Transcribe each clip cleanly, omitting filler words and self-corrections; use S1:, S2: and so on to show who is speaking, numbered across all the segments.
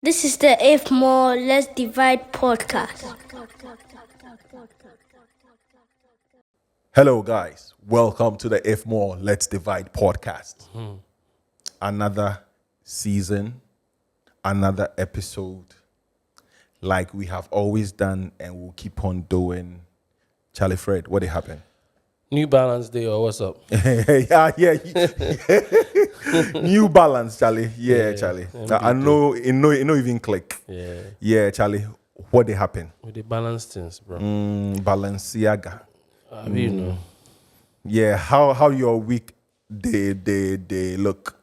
S1: This is the If More Let's Divide podcast.
S2: Hello, guys. Welcome to the If More Let's Divide podcast. Another season, another episode, like we have always done and we'll keep on doing. Charlie Fred, what did happen?
S3: New Balance Day or what's up?
S2: yeah. New Balance, Charlie. Yeah, Charlie. I know, it no even click. Yeah, Charlie. What did happen?
S3: With the balance things, bro.
S2: Balenciaga.
S3: You know.
S2: Yeah, how your week they look?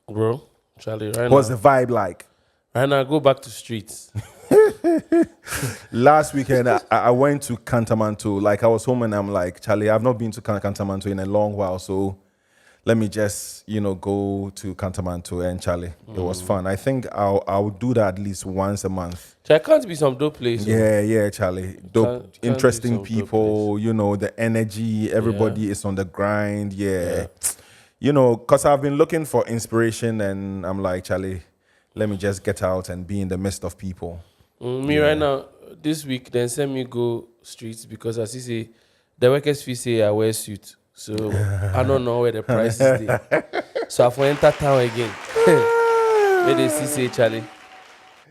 S3: Bro, Charlie, right
S2: What's
S3: now.
S2: the vibe like?
S3: Right now, go back to streets.
S2: Last weekend, I went to Cantamanto. Like, I was home and I'm like, Charlie, I've not been to Cantamanto in a long while. So let me just, go to Cantamanto. And Charlie, it was fun. I think I'll do that at least once a month.
S3: There can't be some dope place.
S2: Yeah, Charlie. Dope,
S3: Can't
S2: interesting
S3: be some
S2: people, the energy, everybody is on the grind. Yeah. Because I've been looking for inspiration and I'm like, Charlie, let me just get out and be in the midst of people.
S3: Right now, this week, then send me go streets because as you say, the workers fee say I wear suit. So I don't know where the price is there. So I for enter town again. Where they say, Charlie,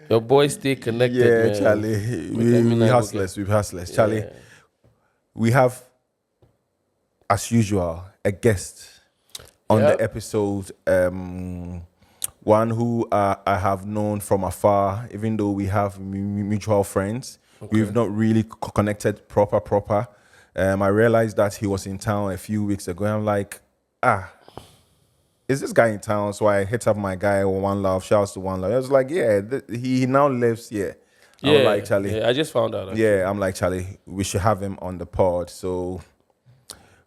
S3: your boys stay connected.
S2: Yeah,
S3: man.
S2: Charlie. We hustlers. Charlie, we have, as usual, a guest on the episode. One who I have known from afar, even though we have mutual friends. Okay. We've not really connected proper. I realized that he was in town a few weeks ago. And I'm like, is this guy in town? So I hit up my guy, One Love. Shouts to One Love. I was like, yeah, he now lives here. I'm like, Charlie.
S3: Yeah, I just found out. Actually.
S2: Yeah, I'm like, Charlie, we should have him on the pod. So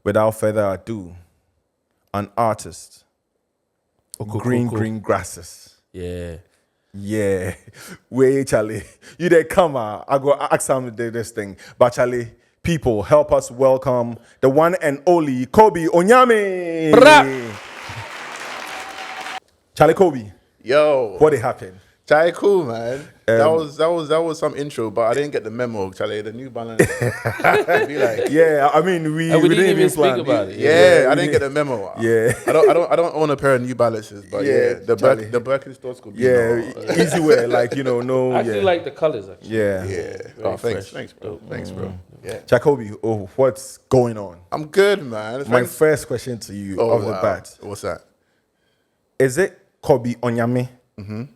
S2: without further ado, an artist. Green grasses. Yeah. Wait, Charlie. You there, come on. I go ask him to do this thing. But Charlie, people, help us welcome the one and only Kobi Onyame. Charlie Kobi.
S4: Yo.
S2: What did happen?
S4: Charlie, cool, man. That was some intro, but I didn't get the memo, Charlie. The New Balance. Be like,
S2: yeah, I mean we
S3: didn't even speak about it.
S4: Yeah, I didn't get the memo.
S2: Yeah.
S4: I don't own a pair of New Balances, but the Birkenstocks could be
S2: easy way, like no.
S3: I actually like the colors. Actually.
S2: Yeah.
S4: Oh, thanks, bro. Thanks, bro. Yeah.
S2: Jacoby, what's going on?
S4: I'm good, man.
S2: My first question to you off the bat.
S4: What's that?
S2: Is it Kobi Onyame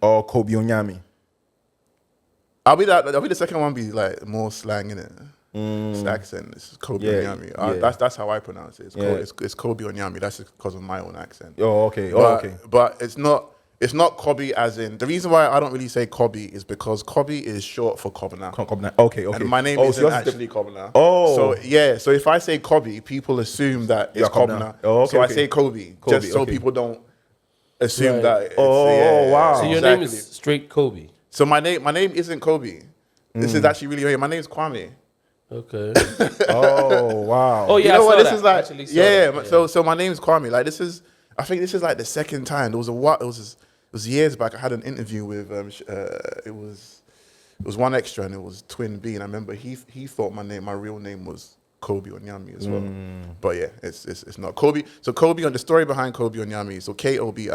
S2: or Kobi Onyame?
S4: I'll be the second one. Be like more slang in it. It's accent. It's Kobi Onyame. That's how I pronounce it. It's Kobi Onyame. That's because of my own accent.
S2: Oh, okay.
S4: Okay. But it's not Kobi as in, the reason why I don't really say Kobi is because Kobi is short for Kobna.
S2: Okay.
S4: And my name isn't actually Kobna.
S2: Oh.
S4: So if I say Kobi, people assume that it's Kobna. So I say Kobi just so people don't assume that it's,
S2: wow.
S3: So your name is straight Kobi.
S4: So my name isn't Kobi. This is actually really weird. My name is Kwame.
S3: Okay.
S2: Oh wow.
S3: Oh yeah.
S4: You know what?
S3: This
S4: is like. So my name is Kwame. Like I think this is like the second time. There was it was years back. I had an interview with it was one extra and it was Twin B, and I remember he thought my real name was Kobi Onyame as well. But yeah, it's not Kobi. So Kobi, on the story behind Kobi Onyame, so Kobi.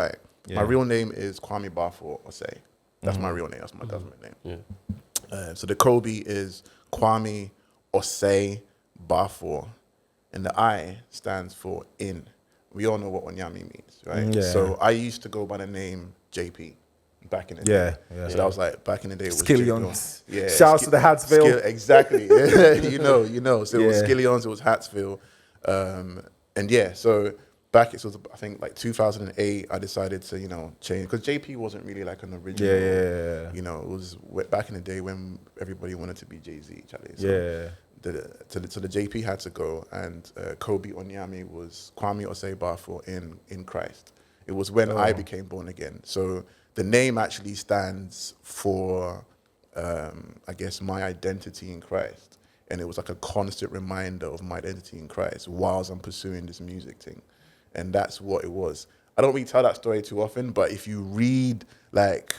S4: My real name is Kwame Barfor Osei. That's my real name. That's my name. Yeah. So the Kobi is Kwame Osei Barfor, and the I stands for in. We all know what Onyame means, right? Yeah. So I used to go by the name JP back in the day. Yeah. So that was like back in the day. It was
S2: Skillions.
S4: Yeah.
S2: Shouts to the Hatsville.
S4: Exactly. you know. So it was Skillions. It was Hatsville. And yeah. So back, it was I think like 2008. I decided to change because JP wasn't really like an original.
S2: Yeah.
S4: It was back in the day when everybody wanted to be Jay-Z, Charlie. So So the JP had to go, and Kobi Onyame was Kwame Osei Barfor in Christ. It was when I became born again. So the name actually stands for, I guess, my identity in Christ. And it was like a constant reminder of my identity in Christ whilst I'm pursuing this music thing. And that's what it was. I don't really tell that story too often, but if you read like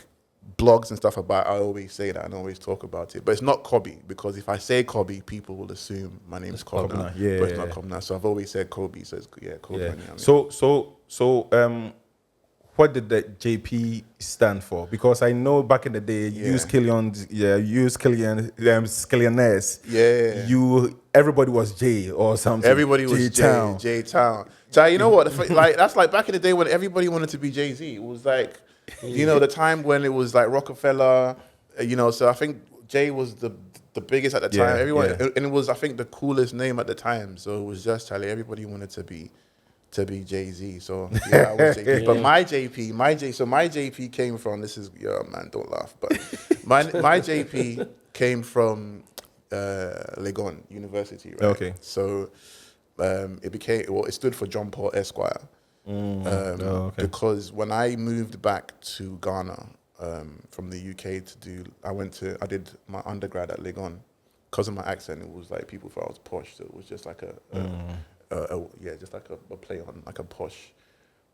S4: blogs and stuff about it, I always say that and always talk about it. But it's not Kobi, because if I say Kobi, people will assume my name is Kobna.
S2: Yeah,
S4: but it's not Kobna. So I've always said Kobi. So it's Kobi Onyame.
S2: So what did the JP stand for? Because I know back in the day, you used Skillionaires.
S4: Yeah.
S2: Everybody was J or something.
S4: Everybody was
S2: J-Town.
S4: J-Town. So you know what? Like that's like back in the day when everybody wanted to be Jay-Z. It was like, you know, the time when it was like Rockefeller. You know, so I think Jay was the biggest at the time. Everyone, and it was, I think, the coolest name at the time. So it was just Charlie. Everybody wanted to be Jay-Z. So yeah, I was JP. But my JP came from, this is, man, don't laugh. But my JP came from Legon University, right?
S2: Okay.
S4: So it stood for John Paul Esquire. Because when I moved back to Ghana from the UK I did my undergrad at Legon. Because of my accent, it was like people thought I was posh. So it was just like just like a play on like a posh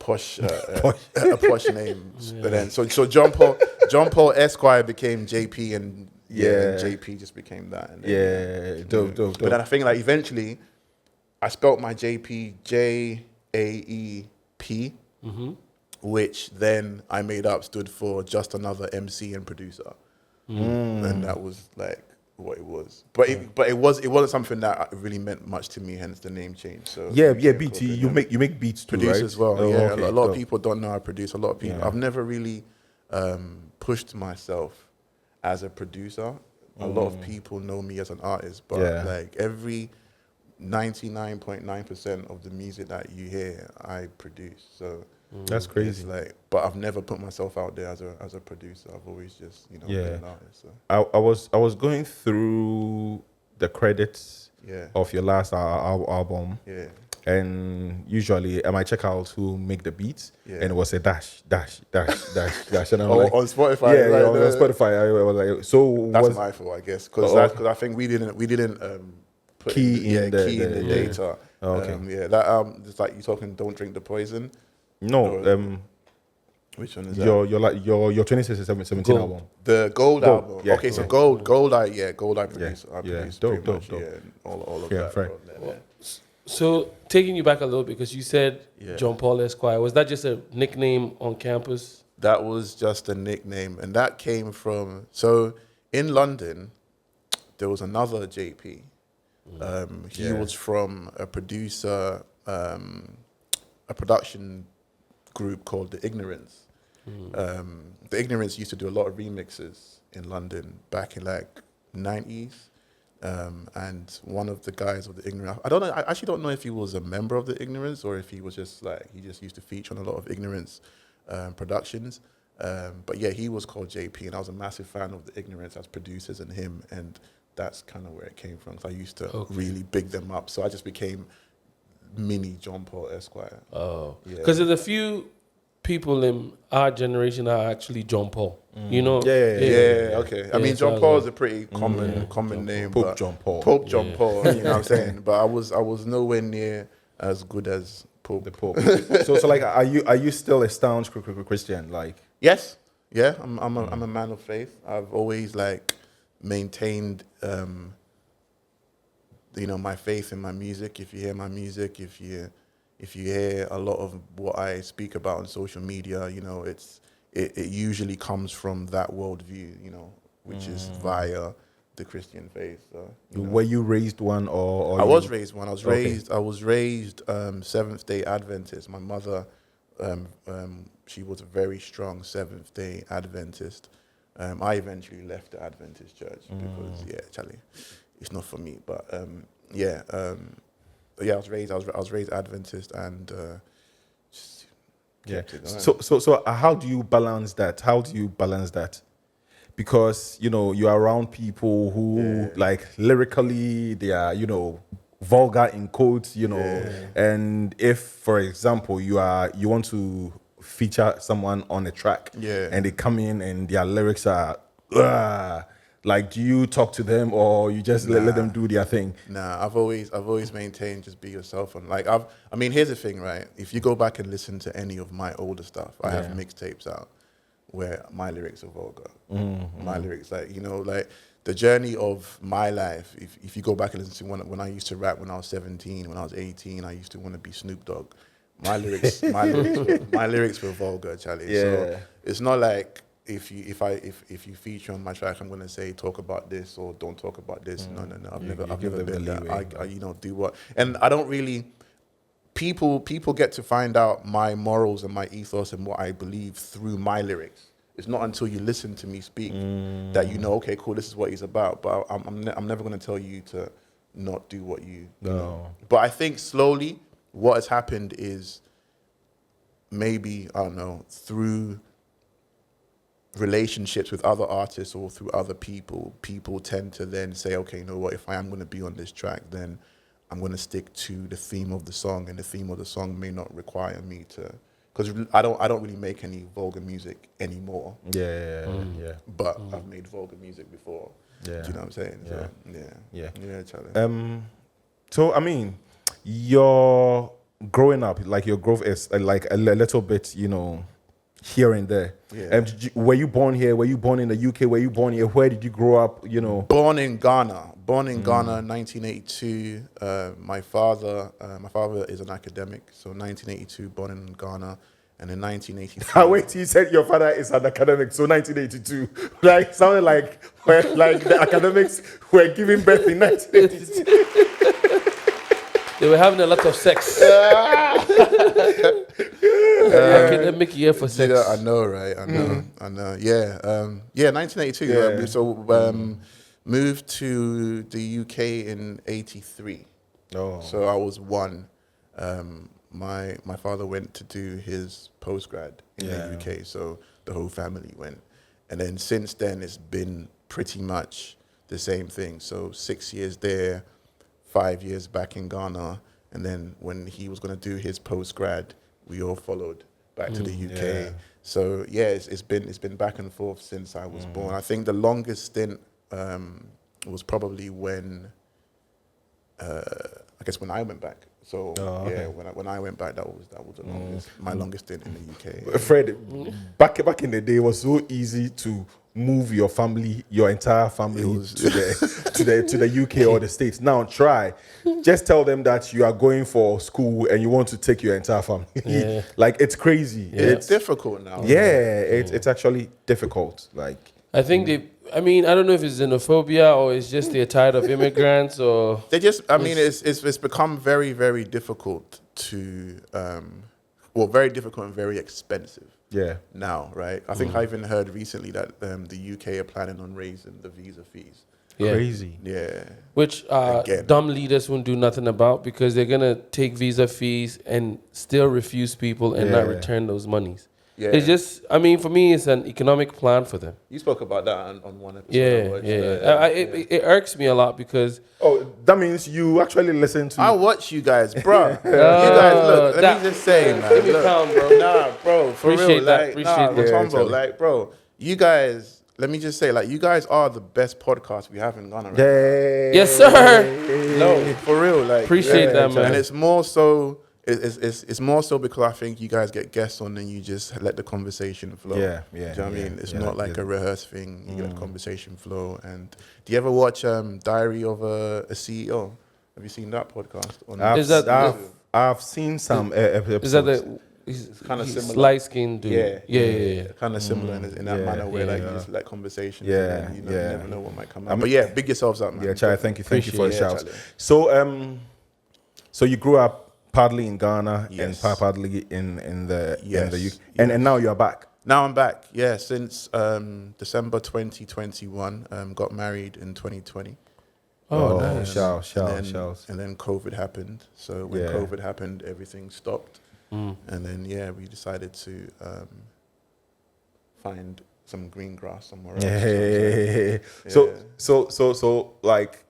S4: a posh name. But then so John Paul Esquire became JP, and JP just became that. And then,
S2: dope.
S4: But then I think like eventually I spelt my JP JAEP, which then I made up stood for just another MC and producer. And that was like what it was. But it wasn't something that really meant much to me, hence the name change. So
S2: beats. You make beats too,
S4: produce
S2: right?
S4: as well. A lot of people don't know I produce. A lot of people.
S2: Yeah.
S4: I've never really pushed myself as a producer. A lot of people know me as an artist, but like every 99.9% of the music that you hear, I produce. So
S2: that's crazy.
S4: It's like, but I've never put myself out there as a producer. I've always just been an artist. So.
S2: I was going through the credits of your last album.
S4: Yeah.
S2: And usually I might check out who make the beats, and it was a dash. And I'm like,
S4: on Spotify.
S2: On Spotify. I was like, so
S4: that's my fault, I guess, because I think we didn't put
S2: key in the
S4: data. That it's like you talking Don't Drink the Poison.
S2: No,
S4: which one is that?
S2: Your 2017 album.
S4: The Gold album.
S2: Yeah,
S4: okay, so Gold I produced. I produced
S2: dope.
S4: all of
S2: Yeah,
S4: that.
S3: So taking you back a little, because you said John Paul Esquire, was that just a nickname on campus?
S4: That was just a nickname, and that came from, so in London there was another JP. He was from a production group called The Ignorance. The Ignorance used to do a lot of remixes in London back in like 90s. And one of the guys of The Ignorance, I actually don't know if he was a member of The Ignorance or if he was just like, he just used to feature on a lot of Ignorance productions. But yeah, he was called JP, and I was a massive fan of The Ignorance as producers and him, and that's kind of where it came from. Because I used to really big them up. So I just became mini John Paul Esquire.
S3: Oh. Because there's a few people in our generation are actually John Paul. You know?
S4: Yeah, okay. I mean, John Paul is a pretty common name.
S2: Pope John Paul.
S4: Pope John Paul, you know what I'm saying? But I was nowhere near as good as Pope.
S2: The Pope. so like, are you still a staunch Christian? Like,
S4: yes, yeah. I'm a man of faith. I've always like maintained, my faith in my music. If you hear my music, if you hear a lot of what I speak about on social media, it usually comes from that worldview, which is via the Christian faith. So,
S2: were you raised one, or
S4: I was raised one. I was raised Seventh-day Adventist. My mother, she was a very strong Seventh-day Adventist. I eventually left the Adventist church because Charlie, it's not for me. But I was raised Adventist, and
S2: So how do you balance that? Because you are around people who like lyrically they are vulgar in quotes, and if, for example, you want to feature someone on a track, and they come in and their lyrics are like, do you talk to them or you just let them do their thing?
S4: Nah, I've always maintained just be yourself. And like here's the thing, right? If you go back and listen to any of my older stuff, I have mixtapes out where my lyrics are vulgar. My lyrics, like, you know, like the journey of my life. If you go back and listen to when I used to rap when I was 17, when I was 18, I used to want to be Snoop Dogg. My lyrics were vulgar, Charlie.
S2: Yeah.
S4: So it's not like if you feature on my track, I'm gonna say talk about this or don't talk about this. No. I've never been that. I you know, do what, and I don't really. People get to find out my morals and my ethos and what I believe through my lyrics. It's not until you listen to me speak that you know, okay, cool, this is what he's about. But I'm never going to tell you to not do what you know. But I think slowly what has happened is maybe, I don't know, through relationships with other artists or through other people tend to then say, okay, you know what, if I am going to be on this track, then I'm going to stick to the theme of the song, and the theme of the song may not require me to, because I don't really make any vulgar music anymore.
S2: Yeah.
S4: But I've made vulgar music before.
S2: Yeah.
S4: Do you know what I'm saying? So,
S2: Yeah,
S4: Charlie.
S2: So I mean, your growing up, like your growth is like a little bit, you know, here and there.
S4: Yeah.
S2: Were you born here? Were you born in the UK? Were you born here? Where did you grow up? You know,
S4: Born in Ghana, 1982. My father is an academic, so 1982, born in Ghana, and in 1983.
S2: Wait, you said your father is an academic, so 1982. Like sounded like the academics were giving birth in 1982.
S3: They were having a lot of sex. Academic year for sex.
S4: Yeah, I know, right? I know. Yeah, 1982.
S2: Yeah.
S4: So moved to the UK in '83.
S2: Oh.
S4: So I was one. My father went to do his postgrad in the UK, so the whole family went. And then since then, it's been pretty much the same thing. So 6 years there, 5 years back in Ghana, and then when he was going to do his postgrad, we all followed back to the UK.
S2: Yeah.
S4: So yeah, it's been back and forth since I was born. I think the longest stint was probably when I guess when I went back. So yeah, when I went back, that was the longest, my longest stint in the UK.
S2: Fred, back in the day, it was so easy to move your entire family to the UK or the States. Now try, just tell them that you are going for school and you want to take your entire family.
S3: Yeah.
S2: Like it's crazy.
S4: Yeah. It's difficult now.
S2: Yeah, it's actually difficult. Like
S3: I think I don't know if it's xenophobia or it's just they're tired of immigrants or
S4: they just. I mean, it's become very, very difficult to, very difficult and very expensive.
S2: Yeah.
S4: Now, right? I think I even heard recently that the UK are planning on raising the visa fees.
S2: Crazy.
S4: Yeah.
S3: which dumb leaders won't do nothing about because they're gonna take visa fees and still refuse people and not return those monies.
S4: Yeah.
S3: It's just, for me, it's an economic plan for them.
S4: You spoke about that on one episode.
S3: It irks me a lot because...
S2: Oh, that means you actually listen to...
S4: I watch you guys, bro. You guys, look, let me just say, man.
S3: Give me calm, bro.
S4: Nah, bro, for
S3: Appreciate
S4: real.
S3: that,
S4: Like,
S3: appreciate that.
S4: Tombo, like, bro, you guys... Let me just say, like, you guys are the best podcast we have in Ghana right now.
S3: Yes, sir.
S4: No, for real. Like,
S3: Appreciate that, man.
S4: And it's more so... It's more so because I think you guys get guests on and you just let the conversation flow.
S2: Yeah.
S4: Do you know what I mean? It's not like a rehearsed thing. You let the conversation flow. And do you ever watch Diary of a CEO? Have you seen that podcast?
S2: I've seen some episodes.
S3: Is that he's
S4: kind of similar.
S3: Light skinned dude.
S4: Yeah. Kind of similar in that manner where like you just let conversations.
S2: Yeah,
S4: and, you never know what might come out. But yeah, big yourselves up, man.
S2: Yeah, Charlie, thank you for the shout.
S4: Charlie.
S2: So you grew up partly in Ghana
S4: Yes.
S2: and partly in the
S4: Yes.
S2: UK, and now you're back.
S4: Now I'm back. Yeah, since December 2021. Got married in 2020.
S2: Oh,
S3: nice.
S2: Shouts.
S4: And then COVID happened. So when COVID happened, everything stopped. And then we decided to find some green grass somewhere else.
S2: So like,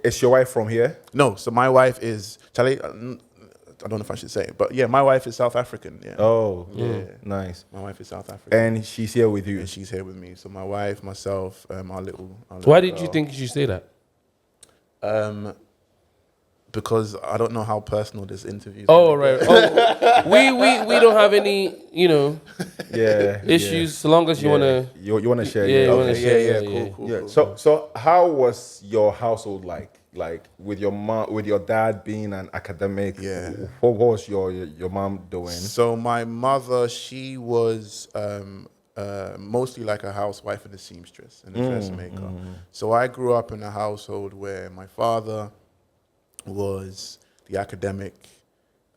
S2: is your wife from here?
S4: No, so my wife is Charlie. I don't know if I should say it, but yeah, my wife is South African. Yeah.
S2: Oh,
S4: yeah.
S2: Nice.
S4: My wife is South African,
S2: and she's here with you.
S4: And she's here with me. So my wife, myself, our little
S3: Why did
S4: girl.
S3: you think you should say that?
S4: because I don't know how personal this interview is.
S3: Oh, right. Oh, we don't have any, issues. So long as you wanna,
S2: you wanna share.
S3: Yeah, you wanna share.
S4: Yeah,
S3: Yeah.
S4: cool.
S2: So how was your household like? Like with your mom, with your dad being an academic?
S4: Yeah.
S2: What was your mom doing?
S4: So my mother, she was mostly like a housewife and a seamstress and a dressmaker. So I grew up in a household where my father was the academic,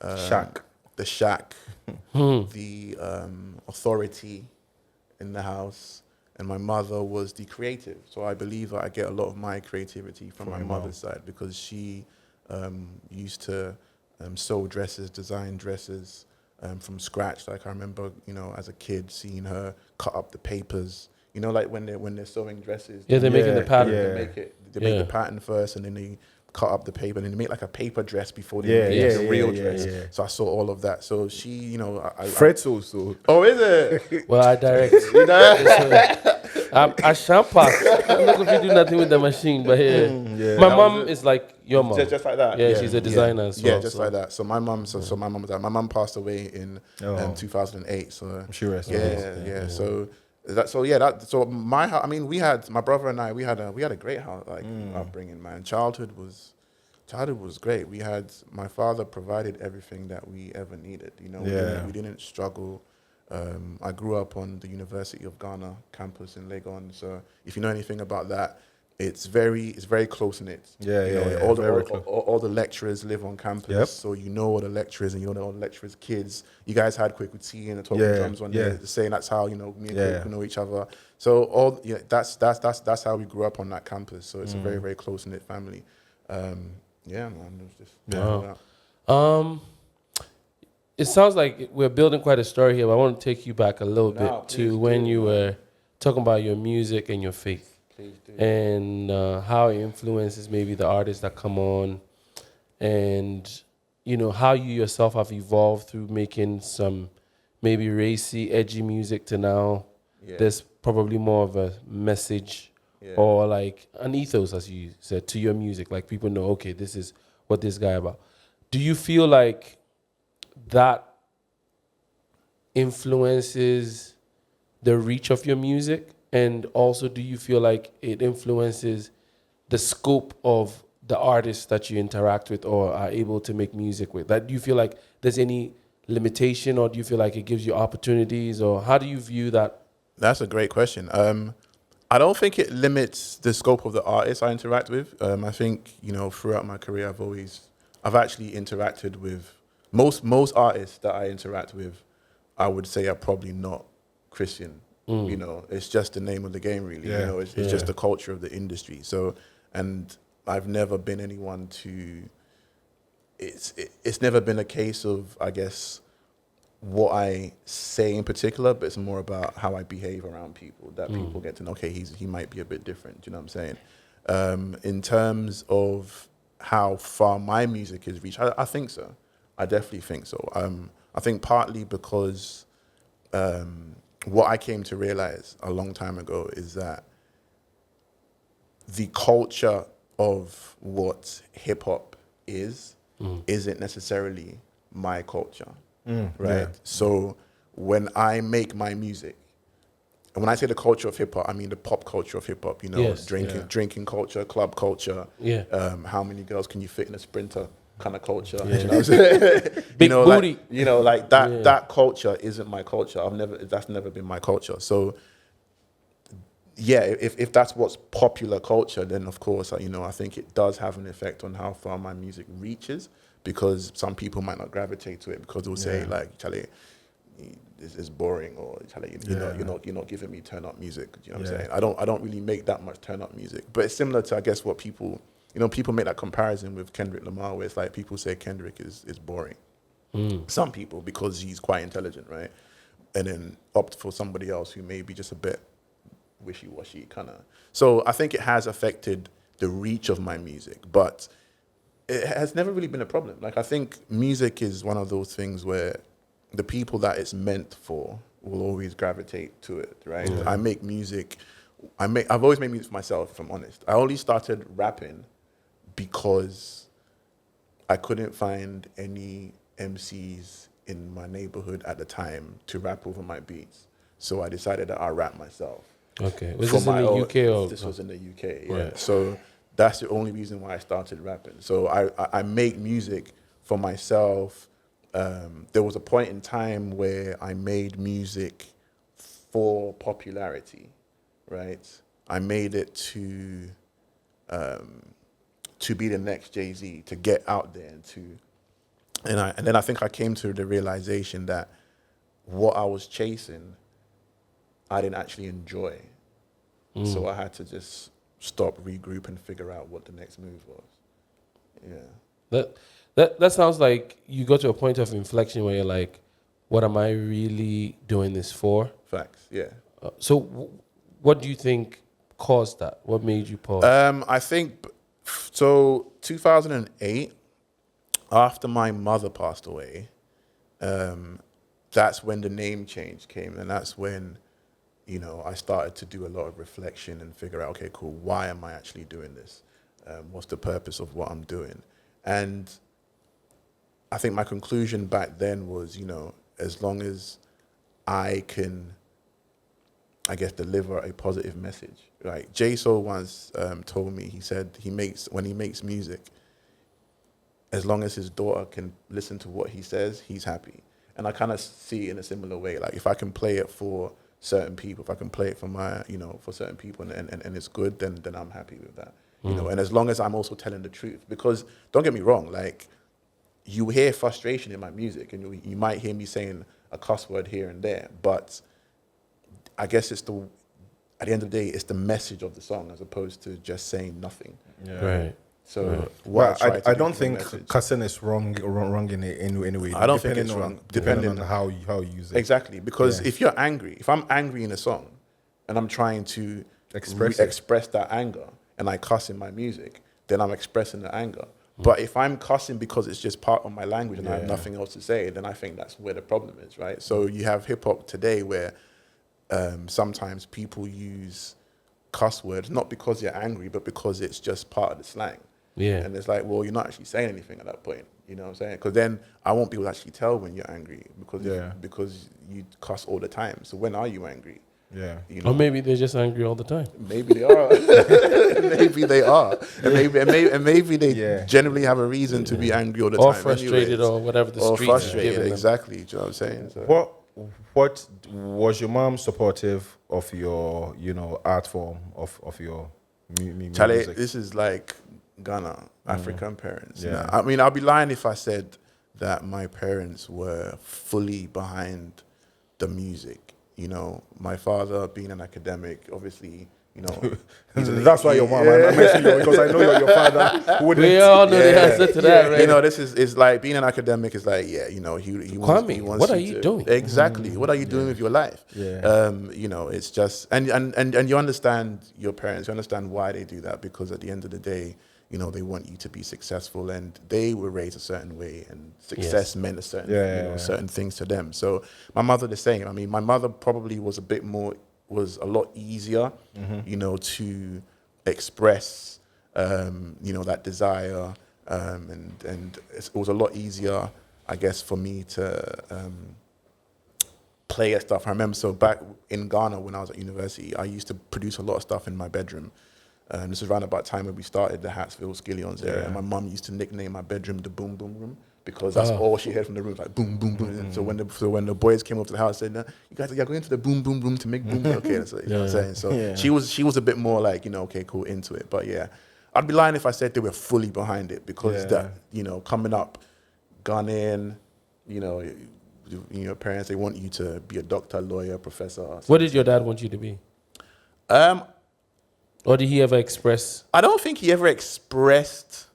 S4: the shack, the authority in the house, and my mother was the creative. So I believe that I get a lot of my creativity from my mother's side, because she used to sew dresses, design dresses from scratch. Like I remember, as a kid, seeing her cut up the papers. Like when they're sewing dresses.
S3: Yeah, they're making the pattern.
S4: They make the pattern first, and then they cut up the paper, and then they make like a paper dress before they make the real dress.
S2: Yeah.
S4: So I saw all of that. So she,
S2: Fred's also.
S4: Oh, is it?
S3: Well, I direct. I shan't pass. I'm not going to do nothing with the machine, but my mom is like your mom.
S4: Just like that.
S3: Yeah, she's a designer as well.
S4: Yeah, just like that. So my mom, my mom passed away in 2008. So
S2: she rests.
S4: So my house. I mean, my brother and I. We had a great house, upbringing. Man, childhood was great. My father provided everything that we ever needed. We didn't struggle. I grew up on the University of Ghana campus in Legon. So if you know anything about that, it's very close knit. All the lecturers live on campus, so you know all the lecturers and you know all the lecturers' kids. You guys had Kwekuti and the talking drums on there, saying that's how me and Kweku know each other. So that's how we grew up on that campus. So it's a very, very close knit family. Man, it was just
S3: It sounds like we're building quite a story here, but I want to take you back a little bit to when you were talking about your music and your faith.
S4: Please do.
S3: And how it influences maybe the artists that come on, and how you yourself have evolved through making some maybe racy, edgy music to now there's probably more of a message or like an ethos, as you said, to your music. Like people know, okay, this is what this guy about. Do you feel like that influences the reach of your music? And also, do you feel like it influences the scope of the artists that you interact with or are able to make music with? Do you feel like there's any limitation, or do you feel like it gives you opportunities, or how do you view that?
S4: That's a great question. I don't think it limits the scope of the artists I interact with. I think, throughout my career, I've actually interacted with most artists that I interact with, I would say are probably not Christian. It's just the name of the game, really. It's just the culture of the industry. So, and I've never been anyone to. It's never been a case of, I guess, what I say in particular, but it's more about how I behave around people, that people get to know, okay, he might be a bit different. Do you know what I'm saying? In terms of how far my music is reached, I think so. I definitely think so. I think partly because what I came to realize a long time ago is that the culture of what hip hop isn't necessarily my culture, right? Yeah. So when I make my music, and when I say the culture of hip hop, I mean the pop culture of hip hop. Drinking culture, club culture. How many girls can you fit in a Sprinter? Kind of culture, you know what I'm saying?
S3: Big booty.
S4: Like that. That culture isn't my culture. That's never been my culture. So, if that's what's popular culture, then of course, I think it does have an effect on how far my music reaches, because some people might not gravitate to it because they'll say like, Charlie, this is boring, or Charlie, you're not giving me turn up music. You know what I'm saying? I don't really make that much turn up music, but it's similar to, I guess, what people. People make that comparison with Kendrick Lamar, where it's like people say Kendrick is boring. Some people, because he's quite intelligent, right? And then opt for somebody else who may be just a bit wishy-washy kind of. So I think it has affected the reach of my music, but it has never really been a problem. Like, I think music is one of those things where the people that it's meant for will always gravitate to it, right? Yeah. I've always made music for myself, if I'm honest. I only started rapping because I couldn't find any MCs in my neighborhood at the time to rap over my beats. So I decided that I'll rap myself.
S3: Okay. Was this in the UK or?
S4: This was in the UK, yeah.
S3: Right.
S4: So that's the only reason why I started rapping. So I make music for myself. There was a point in time where I made music for popularity, right? I made it to be the next Jay-Z, to get out there and then I think I came to the realization that what I was chasing, I didn't actually enjoy. So I had to just stop, regroup, and figure out what the next move was. Yeah.
S3: That sounds like you got to a point of inflection where you're like, what am I really doing this for?
S4: Facts, yeah.
S3: So what do you think caused that? What made you pause?
S4: I think, so 2008, after my mother passed away, that's when the name change came. And that's when, you know, I started to do a lot of reflection and figure out, okay, cool, why am I actually doing this? What's the purpose of what I'm doing? And I think my conclusion back then was, you know, as long as I can, I guess, deliver a positive message. Like Jay Soul once told me, he said when he makes music, as long as his daughter can listen to what he says, he's happy. And I kind of see it in a similar way. Like if I can play it for certain people, if I can play it for for certain people and it's good, then I'm happy with that. You know, and as long as I'm also telling the truth, because don't get me wrong, like you hear frustration in my music and you might hear me saying a cuss word here and there, but I guess at the end of the day, it's the message of the song as opposed to just saying nothing.
S2: Yeah.
S3: Right.
S4: So
S2: I don't think cussing is wrong in any way.
S4: I don't think it's wrong,
S2: depending on how you use it.
S4: Exactly, because if I'm angry in a song and I'm trying to express that anger and I cuss in my music, then I'm expressing the anger. But if I'm cussing because it's just part of my language and I have nothing else to say, then I think that's where the problem is, right? So you have hip hop today where sometimes people use cuss words, not because they're angry, but because it's just part of the slang.
S3: Yeah.
S4: And it's like, well, you're not actually saying anything at that point. You know what I'm saying? Because then I won't be able to actually tell when you're angry because you cuss all the time. So when are you angry?
S2: Yeah.
S4: You know?
S3: Or maybe they're just angry all the time.
S4: Maybe they are. Maybe they are. And maybe they generally have a reason to be angry all the time.
S3: Or frustrated or whatever the streets
S4: frustrated,
S3: giving them.
S4: exactly. Do you know what I'm saying? So.
S2: What was your mom supportive of your, art form, of your music?
S4: Charlie, this is like Ghana, African parents. Yeah. I mean, I'll be lying if I said that my parents were fully behind the music. You know, my father being an academic, obviously,
S2: that's why your mom. I mentioned you because I know your father.
S3: We all know the answer to that, right?
S4: You know, this is like being an academic is like, he wants.
S3: What are you doing?
S4: Exactly. What are you doing with your life?
S2: Yeah.
S4: It's just and you understand your parents. You understand why they do that, because at the end of the day, they want you to be successful, and they were raised a certain way, and success meant a certain, certain things to them. So my mother the same. I mean, my mother probably was a lot easier, to express, that desire, and it was a lot easier, I guess, for me to play at stuff. I remember, so back in Ghana when I was at university, I used to produce a lot of stuff in my bedroom. This was around about time when we started the Hattsville Skillions area. And my mum used to nickname my bedroom the Boom Boom Room, because that's all she heard from the room, like boom, boom, boom. And so when the boys came up to the house, said, "No, you guys are going to the boom, boom, room to make boom." Okay, that's what I'm saying. So she was a bit more like, okay, cool, into it. But yeah, I'd be lying if I said they were fully behind it, because that, coming up, Ghanaian, your parents, they want you to be a doctor, lawyer, professor.
S3: What did your dad want you to be? Or did he ever express?
S4: I don't think he ever expressed.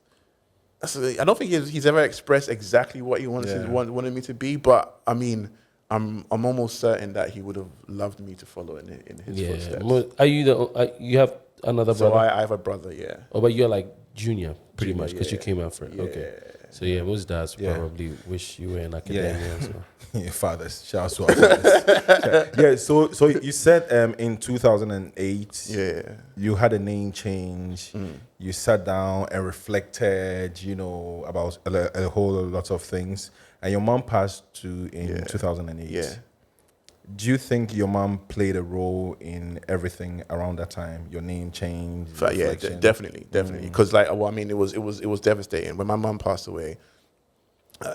S4: I don't think he's ever expressed exactly what he wanted me to be. But I mean, I'm almost certain that he would have loved me to follow in his footsteps.
S3: Are you you have another brother?
S4: So I have a brother, yeah.
S3: Oh, but you're like junior, pretty much, because you came out for it. Okay. So most dads probably wish you were in academia. So.
S2: Yeah, fathers. Shout out to our fathers. Yeah. So you said in 2008, you had a name change. You sat down and reflected, about a whole lot of things. And your mom passed in 2008.
S4: Yeah.
S2: Do you think your mom played a role in everything around that time? Your name change?
S4: Yeah, definitely. Because it was devastating when my mom passed away.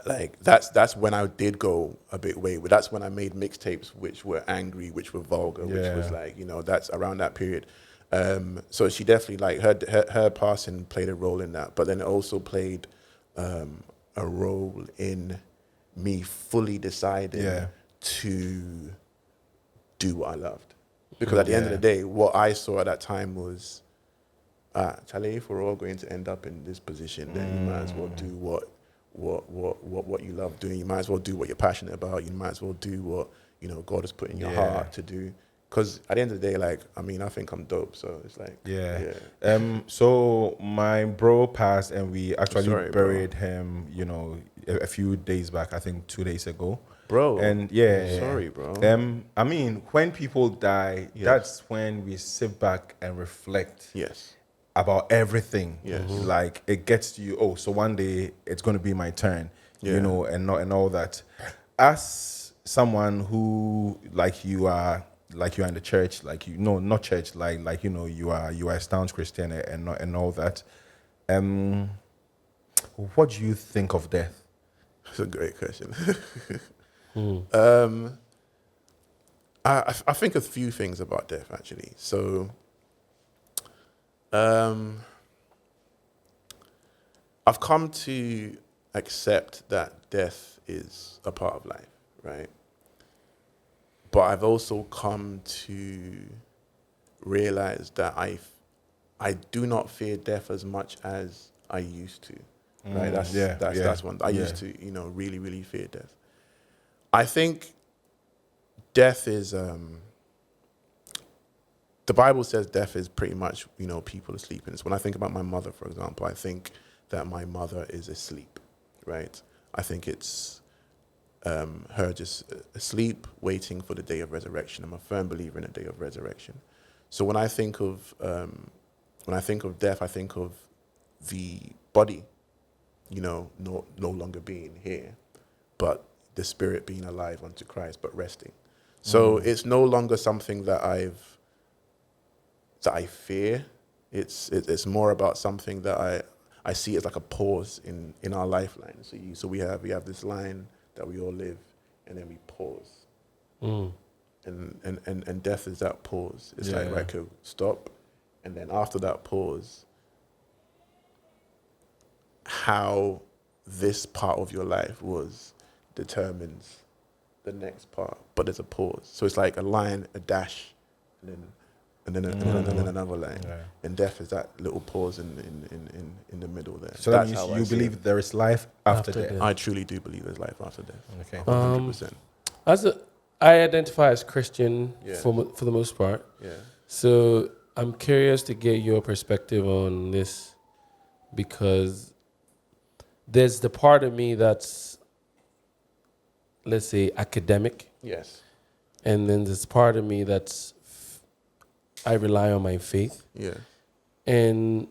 S4: That's when I did go a bit wayward. That's when I made mixtapes which were angry, which were vulgar, which was that's around that period. So she definitely her passing played a role in that, but then it also played a role in me fully deciding to do what I loved. Because at the end of the day, what I saw at that time was, Charlie, if we're all going to end up in this position, then you might as well do what you love doing. You might as well do what you're passionate about. You might as well do what God has put in your heart to do. Because at the end of the day, I think I'm dope. So it's
S2: so my bro passed, and we actually buried him. A few days back. I think 2 days ago.
S4: Bro.
S2: And
S4: sorry, bro.
S2: When people die, that's when we sit back and reflect.
S4: Yes.
S2: About everything.
S4: Yes.
S2: Like it gets to you. So one day it's going to be my turn. And all that. As someone who you are in the church, not church, you are a staunch Christian and all that. What do you think of death?
S4: That's a great question. I think a few things about death, actually. So, I've come to accept that death is a part of life, right? But I've also come to realize that I do not fear death as much as I used to. Right, that's one. I used to, really, really fear death. I think death is. The Bible says death is pretty much, people asleep. And when I think about my mother, for example, I think that my mother is asleep, right? I think it's her just asleep, waiting for the day of resurrection. I'm a firm believer in the day of resurrection. So when I think of death, I think of the body. No longer being here, but the spirit being alive unto Christ, but resting. So it's no longer something that I fear. It's more about something that I see as like a pause in our lifeline. So we have this line that we all live, and then we pause. And death is that pause. It's okay, stop, and then after that pause, how this part of your life was determines the next part, but there's a pause. So it's like a line, a dash, and then another line. And death is that little pause in the middle there.
S2: So that means you believe there is life after death.
S4: I truly do believe there's life after death.
S2: Okay,
S4: 100%.
S3: I identify as Christian for the most part.
S4: Yeah.
S3: So I'm curious to get your perspective on this, because there's the part of me that's, let's say, academic.
S4: Yes.
S3: And then there's part of me that's, I rely on my faith.
S4: Yeah.
S3: And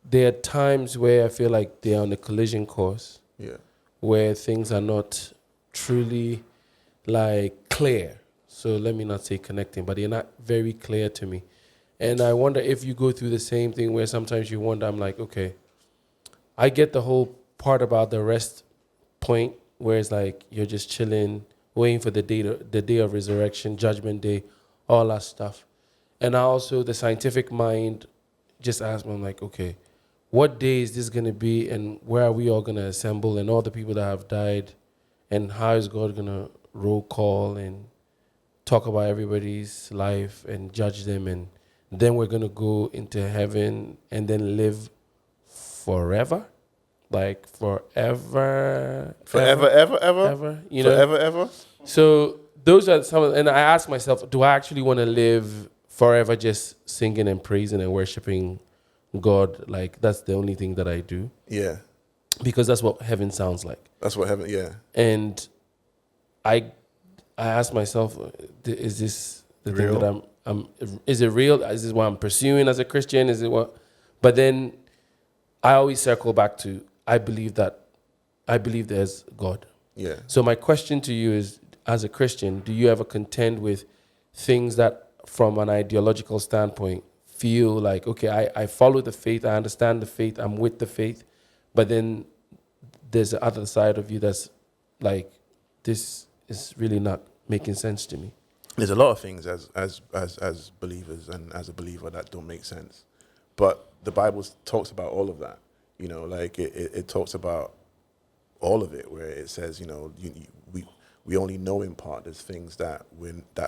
S3: there are times where I feel like they're on a collision course.
S4: Yeah.
S3: Where things are not truly clear. So let me not say connecting, but they're not very clear to me. And I wonder if you go through the same thing where sometimes you wonder, I'm like, okay, I get the whole part about the rest point where it's like you're just chilling, waiting for the day of resurrection, judgment day, all that stuff. And also the scientific mind just asks me, I'm like, okay, what day is this going to be, and where are we all going to assemble, and all the people that have died, and how is God going to roll call and talk about everybody's life and judge them, and then we're going to go into heaven and then live forever? Forever,
S4: ever.
S3: So those are some and I ask myself, do I actually want to live forever just singing and praising and worshiping God? That's the only thing that I do.
S4: Yeah.
S3: because that's what heaven sounds like.
S4: That's what heaven. Yeah.
S3: And I asked myself, is this the thing
S2: Real?
S3: that I'm? Is it real? Is this what I'm pursuing as a Christian? Is it what? But then I always circle back to I believe there's God.
S4: Yeah.
S3: So my question to you is, as a Christian, do you ever contend with things that, from an ideological standpoint, feel like, okay, I follow the faith, I understand the faith, I'm with the faith, but then there's the other side of you that's like, this is really not making sense to me.
S4: There's a lot of things as believers and as a believer that don't make sense, but the Bible talks about all of that. You know, like it talks about all of it, where it says, you know, we only know in part. There's things that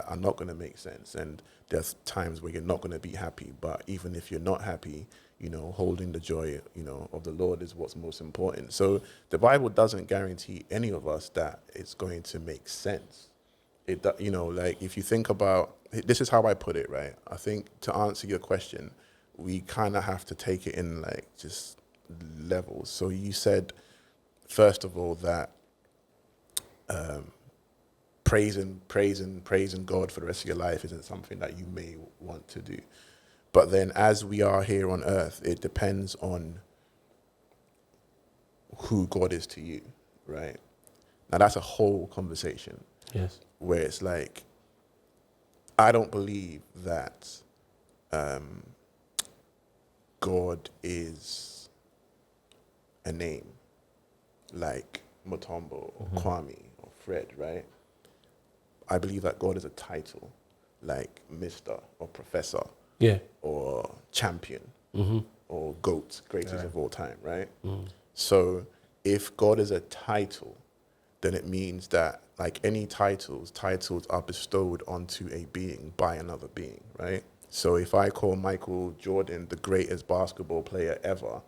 S4: are not going to make sense, and there's times where you're not going to be happy. But even if you're not happy, you know, holding the joy, you know, of the Lord is what's most important. So the Bible doesn't guarantee any of us that it's going to make sense. It, you know, like if you think about, this is how I put it, right? I think to answer your question, we kind of have to take it in like just levels. So you said, first of all, that praising God for the rest of your life isn't something that you may want to do. But then as we are here on earth, it depends on who God is to you, right? Now that's a whole conversation.
S3: Yes.
S4: Where it's like, I don't believe that God is a name like Mutombo or Kwame or Fred, right? I believe that God is a title like Mr. or Professor,
S3: Yeah.
S4: or Champion, or GOAT, greatest of all time, right?
S3: Mm.
S4: So if God is a title, then it means that, like any titles are bestowed onto a being by another being, right? So if I call Michael Jordan the greatest basketball player ever,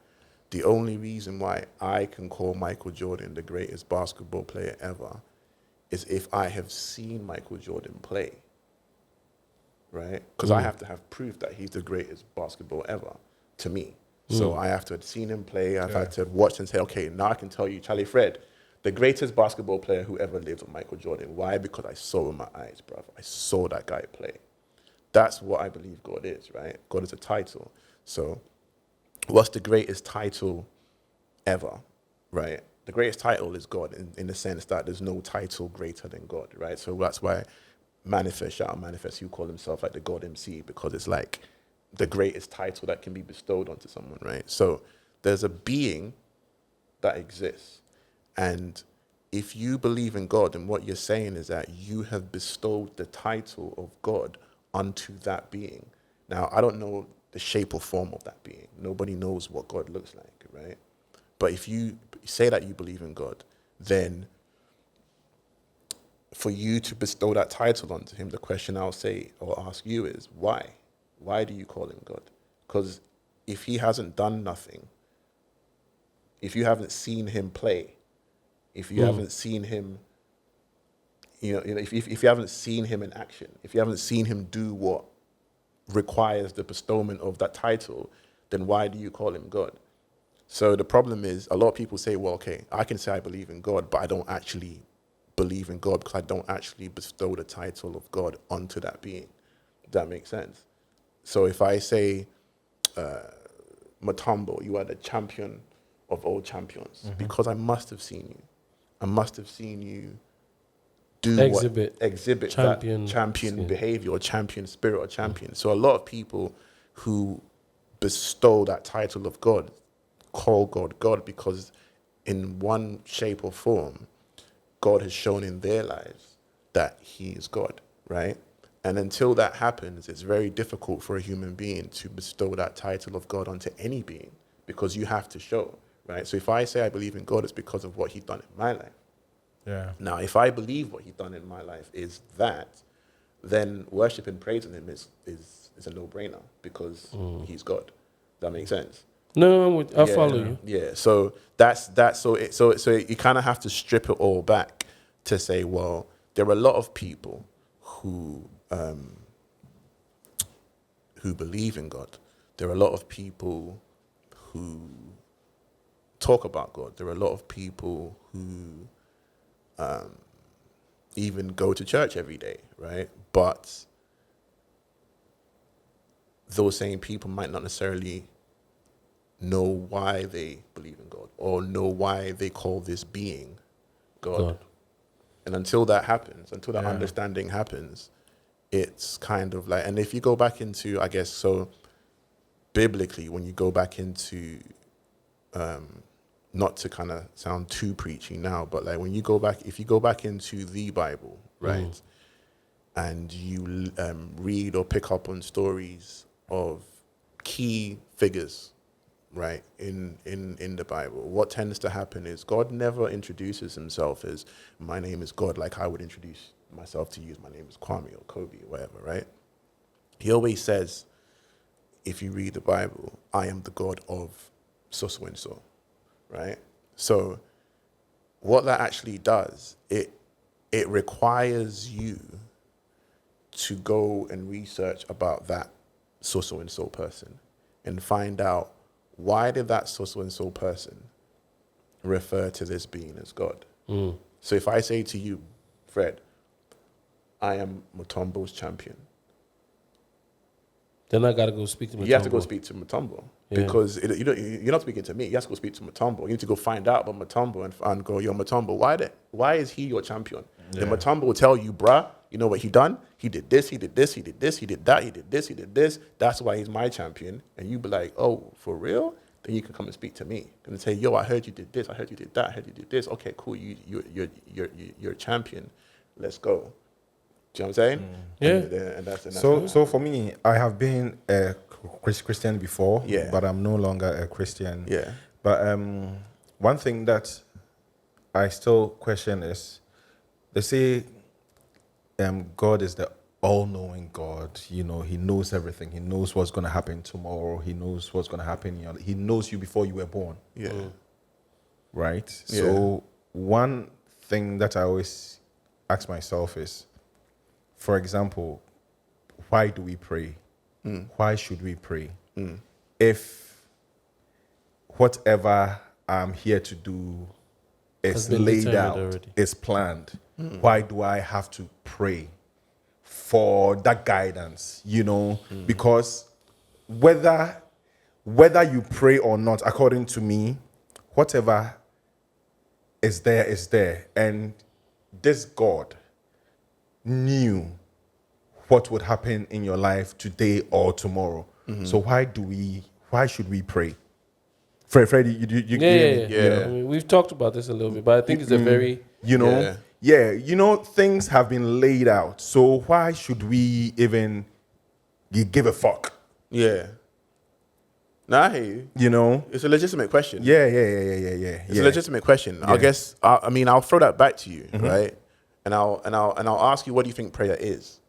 S4: the only reason why I can call Michael Jordan the greatest basketball player ever is if I have seen Michael Jordan play, right? Because I have to have proof that he's the greatest basketball ever to me. So I have to have seen him play. I've had to watch and say, okay, now I can tell you, Charlie Fred, the greatest basketball player who ever lived with Michael Jordan. Why? Because I saw with my eyes, bruv. I saw that guy play. That's what I believe God is, right? God is a title. So what's the greatest title ever, right? The greatest title is God, in the sense that there's no title greater than God, right? So that's why shout out Manifest, who call himself like the God MC, because it's like the greatest title that can be bestowed onto someone, right? So there's a being that exists. And if you believe in God, then what you're saying is that you have bestowed the title of God onto that being. Now, I don't know the shape or form of that being. Nobody knows what God looks like, right? But if you say that you believe in God, then for you to bestow that title onto him, the question I'll say or ask you is, why? Why do you call him God? Because if he hasn't done nothing, if you haven't seen him play, if you haven't seen him, if you haven't seen him in action, if you haven't seen him do what requires the bestowment of that title, then why do you call him God? So the problem is, a lot of people say, well, okay, I can say I believe in God, but I don't actually believe in God because I don't actually bestow the title of God onto that being. Does that make sense? So if I say, Mutombo, you are the champion of all champions, because I must have seen you. I must have seen you exhibit
S3: champion,
S4: that champion behavior or champion spirit or champion. So a lot of people who bestow that title of God call God God because in one shape or form, God has shown in their lives that he is God, right? And until that happens, it's very difficult for a human being to bestow that title of God onto any being, because you have to show, right? So if I say I believe in God, it's because of what he's done in my life.
S2: Yeah.
S4: Now, if I believe what he's done in my life is that, then worship and praising him is a no-brainer, because he's God. That makes sense?
S3: No, I follow you.
S4: Yeah. So that's so you kind of have to strip it all back to say, well, there are a lot of people who believe in God. There are a lot of people who talk about God. There are a lot of people who even go to church every day, right? But those same people might not necessarily know why they believe in God or know why they call this being God. And until that happens, until that understanding happens, it's kind of like, and if you go back into, I guess, so biblically, when you go back into, not to kind of sound too preachy now, but like when you go back, if you go back into the Bible, right, and you read or pick up on stories of key figures, right, in the Bible, what tends to happen is God never introduces himself as, my name is God, like I would introduce myself to you as my name is Kwame or Kobe or whatever, right? He always says, if you read the Bible, I am the God of so and so, right? So what that actually does, it requires you to go and research about that so and so person and find out, why did that so and so person refer to this being as God? So if I say to you, Fred, I am Mutombo's champion,
S3: then I gotta go speak to Mutombo.
S4: You have to go speak to Mutombo. Because you're not speaking to me. You have to go speak to Mutombo. You need to go find out about Mutombo and go, yo, Mutombo, why is he your champion? Then Mutombo will tell you, bruh, you know what he done? He did this, he did this, he did this, he did that, he did this, he did this. That's why he's my champion. And you be like, oh, for real? Then you can come and speak to me and say, yo, I heard you did this, I heard you did that, I heard you did this. Okay, cool, you're a champion. Let's go. Do you know what I'm saying? And that's
S2: so for me, I have been a Christian before, but I'm no longer a Christian. But one thing that I still question is, they say God is the all-knowing God. You know, he knows everything. He knows what's going to happen tomorrow. He knows what's going to happen. He knows you before you were born. Right? So one thing that I always ask myself is, for example, why do we pray? Why should we pray? If whatever I'm here to do is laid out, is planned, why do I have to pray for that guidance? You know, because whether you pray or not, according to me, whatever is there is there. And this God knew what would happen in your life today or tomorrow. So why should we pray? Freddie, you
S3: I mean, we've talked about this a little bit, but I think it's a very
S2: things have been laid out. So why should we even give a fuck?
S4: Nah, I hear you.
S2: You know,
S4: it's a legitimate question.
S2: It's
S4: a legitimate question. I guess. I mean, I'll throw that back to you, right? And I'll ask you, what do you think prayer is?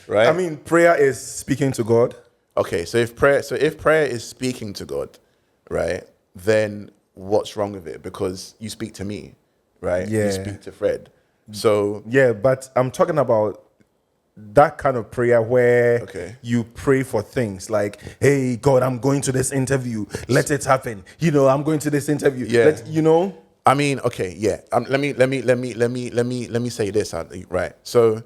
S4: Right?
S2: I mean, prayer is speaking to God.
S4: Okay, so if prayer is speaking to God, right, then what's wrong with it? Because you speak to me, right? You speak to Fred. So
S2: but I'm talking about that kind of prayer where you pray for things like, hey, God, I'm going to this interview. Let it happen. You know, I'm going to this interview.
S4: I mean, let me say this, right? So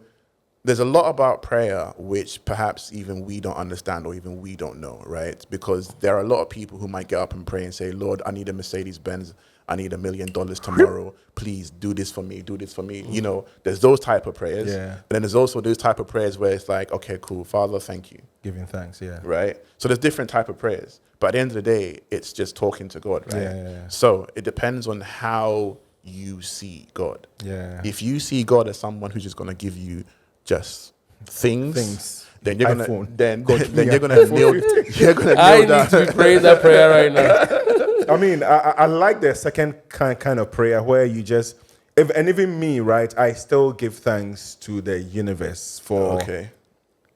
S4: there's a lot about prayer which perhaps even we don't understand or even we don't know, right? Because there are a lot of people who might get up and pray and say, Lord, I need a Mercedes-Benz. I need $1 million tomorrow. Please do this for me. Do this for me. You know, there's those type of prayers. And then there's also those type of prayers where it's like, okay, cool, Father, thank you.
S2: Giving thanks,
S4: Right? So there's different type of prayers. But at the end of the day, it's just talking to God, right? So it depends on how you see God. If you see God as someone who's just going to give you just things, then you're gonna then you're gonna kneel down.
S3: I need to pray that prayer right now.
S2: I mean, I like the second kind of prayer where you just, and even me, right? I still give thanks to the universe for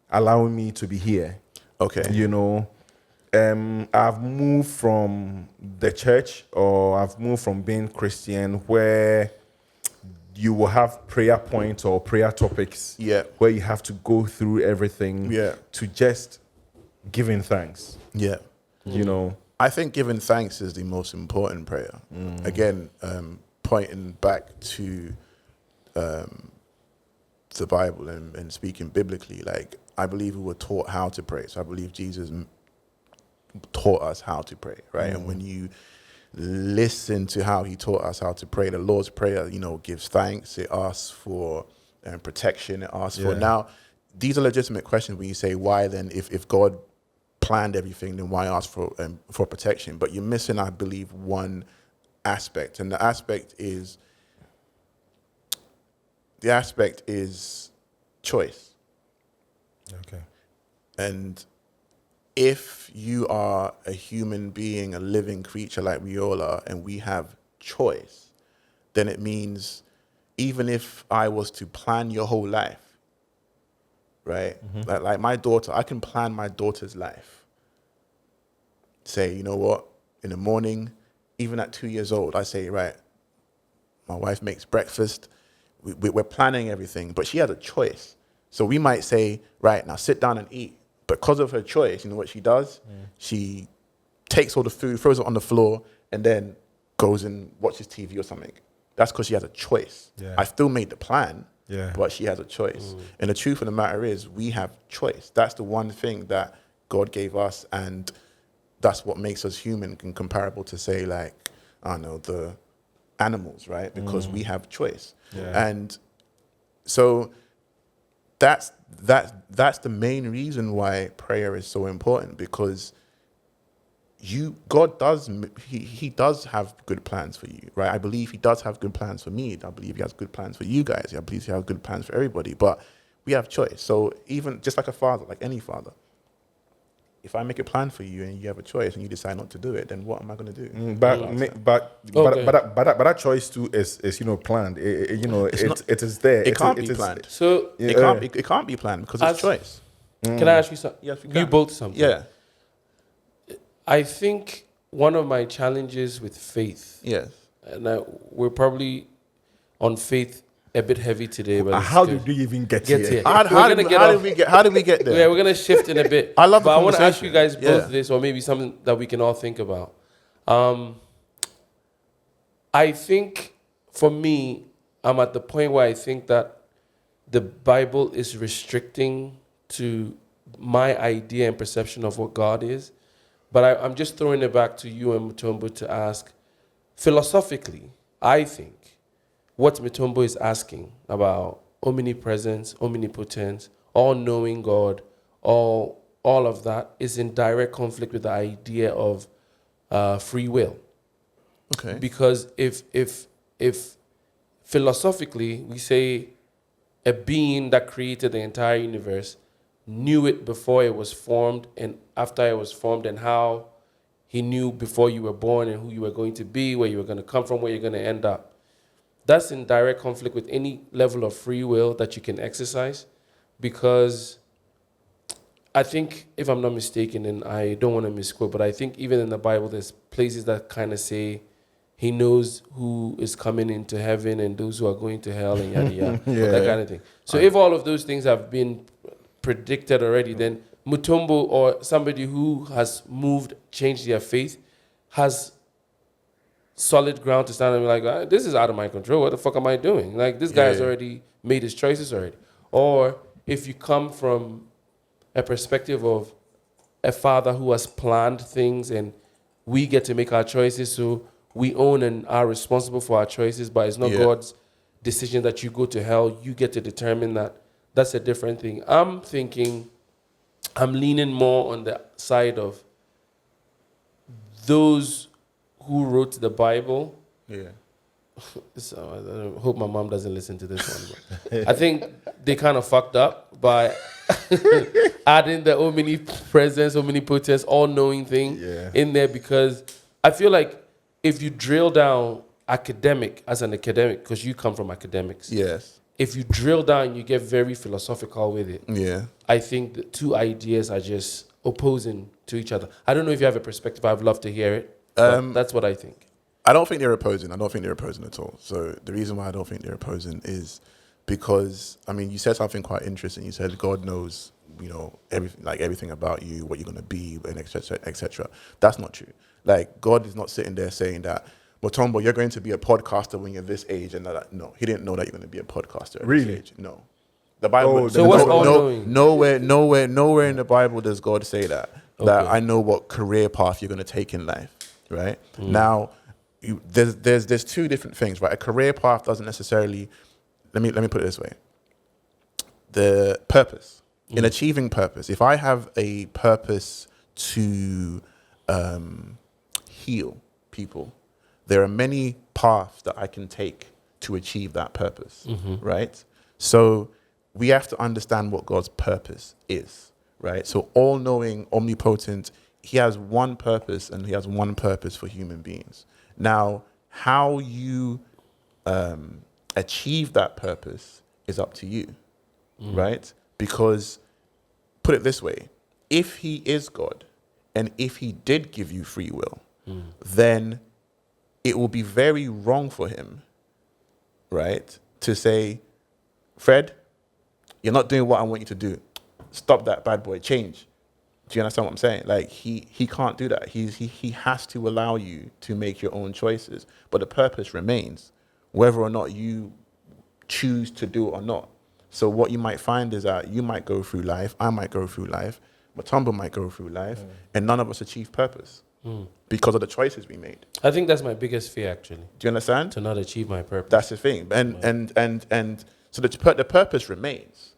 S2: allowing me to be here. You know, I've moved from the church, or I've moved from being Christian, where you will have prayer points or prayer topics where you have to go through everything to just giving thanks. You know,
S4: I think giving thanks is the most important prayer. Again, pointing back to the Bible and speaking biblically, like I believe we were taught how to pray. So I believe Jesus taught us how to pray, right? And when you listen to how he taught us how to pray, the Lord's Prayer, you know, gives thanks. It asks for protection. It asks for, now, these are legitimate questions when you say, why then, if God planned everything, then why ask for protection? But you're missing, I believe, one aspect, and the aspect is choice.
S2: okay.
S4: And if you are a human being, a living creature like we all are, and we have choice, then it means even if I was to plan your whole life, right? Like my daughter, I can plan my daughter's life. Say, you know what? In the morning, even at 2 years old, I say, right, my wife makes breakfast. We're planning everything, but she has a choice. So we might say, right, now sit down and eat. Because of her choice, you know what she does? She takes all the food, throws it on the floor, and then goes and watches TV or something. That's because she has a choice.
S2: Yeah.
S4: I still made the plan,
S2: Yeah.
S4: but she has a choice. And the truth of the matter is, we have choice. That's the one thing that God gave us, and that's what makes us human and comparable to, say, like, I don't know, the animals, right? Because we have choice.
S2: Yeah.
S4: And so that's the main reason why prayer is so important, because God does, he does have good plans for you, right? I believe he does have good plans for me. I believe he has good plans for you guys. I believe he has good plans for everybody, but we have choice. So even just like a father, like any father, if I make a plan for you and you have a choice and you decide not to do it, then what am I going to do?
S2: But that choice too is you know, planned. You know, it is there.
S4: It can't be planned.
S3: So
S4: It can't be planned because it's choice.
S3: can I ask you something?
S4: Yes,
S3: You both something.
S4: Yeah.
S3: I think one of my challenges with faith,
S4: Yes.
S3: and we're probably on faith a bit heavy today, but it's
S2: How
S3: good.
S2: did we even get
S3: Get
S2: here?
S3: here.
S4: How
S3: We're
S4: did
S3: gonna get off-
S4: how did we get there?
S3: Yeah, we're gonna shift in a bit.
S4: I love the
S3: but I want to ask
S4: conversation.
S3: you guys both
S4: Yeah.
S3: this, or maybe something that we can all think about. I think for me, I'm at the point where I think that the Bible is restricting to my idea and perception of what God is. But I'm just throwing it back to you and Mutombo to ask, philosophically, I think what Mutombo is asking about omnipresence, omnipotence, all-knowing God, all of that is in direct conflict with the idea of free will.
S4: Okay.
S3: Because if philosophically we say a being that created the entire universe knew it before it was formed and after it was formed, and how he knew before you were born and who you were going to be, where you were going to come from, where you're going to end up, that's in direct conflict with any level of free will that you can exercise. Because I think, if I'm not mistaken, and I don't want to misquote, but I think even in the Bible there's places that kind of say he knows who is coming into heaven and those who are going to hell and yada yada, that kind of thing. So if all of those things have been predicted already, then Mutombo or somebody who has moved, changed their faith, has solid ground to stand and be like, this is out of my control. What the fuck am I doing? Like, this guy has already made his choices already. Or if you come from a perspective of a father who has planned things and we get to make our choices, so we own and are responsible for our choices, but it's not God's decision that you go to hell. You get to determine that. That's a different thing. I'm leaning more on the side of those who wrote the Bible.
S4: Yeah.
S3: So I hope my mom doesn't listen to this one. But I think they kind of fucked up by adding the omnipresence, omnipotence, all-knowing thing in there, because I feel like if you drill down as an academic, because you come from academics.
S4: Yes.
S3: If you drill down, you get very philosophical with it.
S4: Yeah.
S3: I think the two ideas are just opposing to each other. I don't know if you have a perspective. I'd love to hear it. But that's what I think.
S4: I don't think they're opposing. I don't think they're opposing at all. So the reason why I don't think they're opposing is because, I mean, you said something quite interesting. You said God knows everything about you, what you're gonna be, and etc. etc. That's not true. Like God is not sitting there saying that, Mutombo, you're going to be a podcaster when you're this age, and that. No, he didn't know that you're going to be a podcaster at this age. No. The Bible.
S3: So what's all-knowing?
S4: Nowhere in the Bible does God say that. That I know what career path you're going to take in life, right? Now, there's two different things, right? A career path doesn't necessarily. Let me put it this way. The purpose in achieving purpose. If I have a purpose to heal people, there are many paths that I can take to achieve that purpose, right? So we have to understand what God's purpose is, right? So all-knowing, omnipotent, he has one purpose, and he has one purpose for human beings. Now, how you achieve that purpose is up to you, right? Because, put it this way, if he is God, and if he did give you free will, then it will be very wrong for him, right, to say, Fred, you're not doing what I want you to do. Stop that, bad boy. Change. Do you understand what I'm saying? Like, he can't do that. He has to allow you to make your own choices. But the purpose remains, whether or not you choose to do it or not. So what you might find is that you might go through life, I might go through life, Mutombo might go through life, and none of us achieve purpose because of the choices we made.
S3: I think that's my biggest fear, actually.
S4: Do you understand?
S3: To not achieve my purpose.
S4: That's the thing. And so the purpose remains,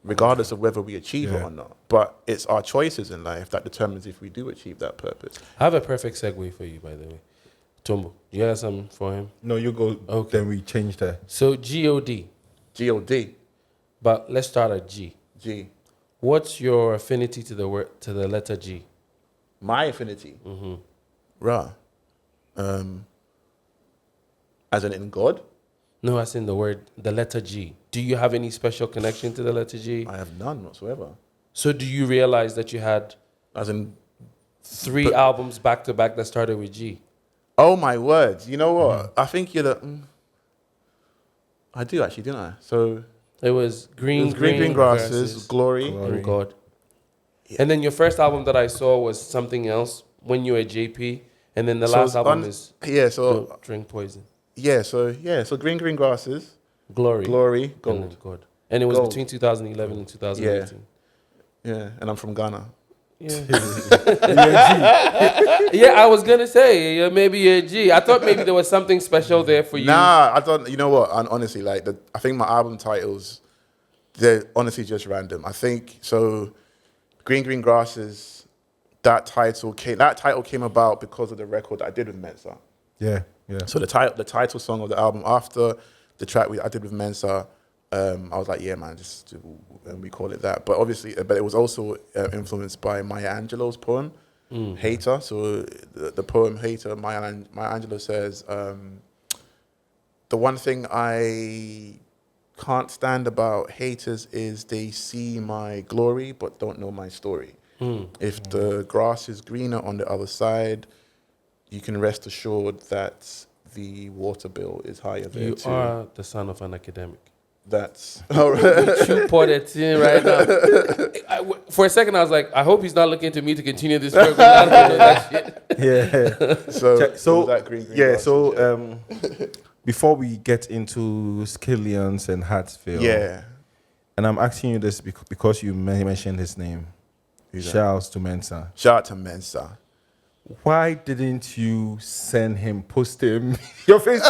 S4: regardless of whether we achieve it or not. But it's our choices in life that determines if we do achieve that purpose.
S3: I have a perfect segue for you, by the way. Tombo, you have something for him?
S2: No, you go.
S3: Okay.
S2: Then we change that.
S3: So G-O-D.
S4: G-O-D.
S3: But let's start at G.
S4: G.
S3: What's your affinity to the word, to the letter G?
S4: My affinity? Rah. As in God?
S3: No, as in the letter G. Do you have any special connection to the letter G?
S4: I have none whatsoever.
S3: So do you realize that you had
S4: As in,
S3: 3 albums back to back that started with G?
S4: oh my words. You know what? I think you're the... I do actually, didn't I? So...
S3: It was Green
S4: Grasses, Glory.
S3: and God. Yeah. And then your first album that I saw was something else, When You Were JP. And then the last album is Don't Drink Poison.
S4: So Green Grasses,
S3: Glory,
S4: Gold.
S3: And God. And it was between 2011 and 2018.
S4: Yeah, and I'm from Ghana.
S3: Yeah. Yeah, I was gonna say maybe you're a G. I thought maybe there was something special there for you.
S4: Nah, I don't. You know what? And honestly, like I think my album titles, they're honestly just random. I think so. Green Grasses. That title came about because of the record that I did with Mensa.
S2: Yeah.
S4: So the title song of the album after the track I did with Mensa. I was like, yeah, man, and we call it that. But obviously, but it was also influenced by Maya Angelou's poem, Hater. So the poem Hater, Maya Angelou says, the one thing I can't stand about haters is they see my glory but don't know my story. If the grass is greener on the other side, you can rest assured that the water bill is higher there too.
S3: You are the son of an academic.
S4: That's
S3: You put it in right now. For a second, I was like, I hope he's not looking to me to continue this program. I don't know that shit.
S2: Yeah.
S4: so that green
S2: yeah. So before we get into Skillions and Hartsville, and I'm asking you this because you mentioned his name. Shout out to Mensa.
S4: Shout out to Mensa.
S2: Why didn't you send him, post him, your face,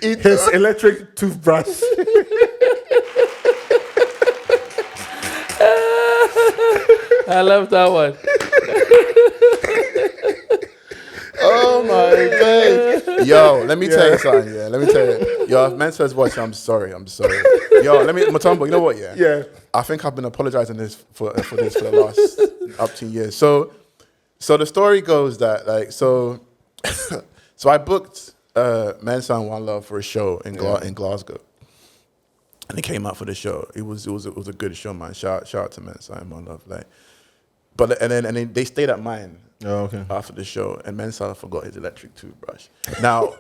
S2: his electric toothbrush?
S3: I love that one.
S4: Oh my God. Yo, let me tell you something, Let me tell you. Yo, if Mensa's watching, I'm sorry. Yo, Mutombo, you know what, Yeah. I think I've been apologizing for the last up to years. So the story goes that, like, so I booked Mensa and One Love for a show in Glasgow. And they came out for the show. It was a good show, man. Shout out to Mensa and One Love. Like, but then they stayed at mine after the show, and Mensa forgot his electric toothbrush. Now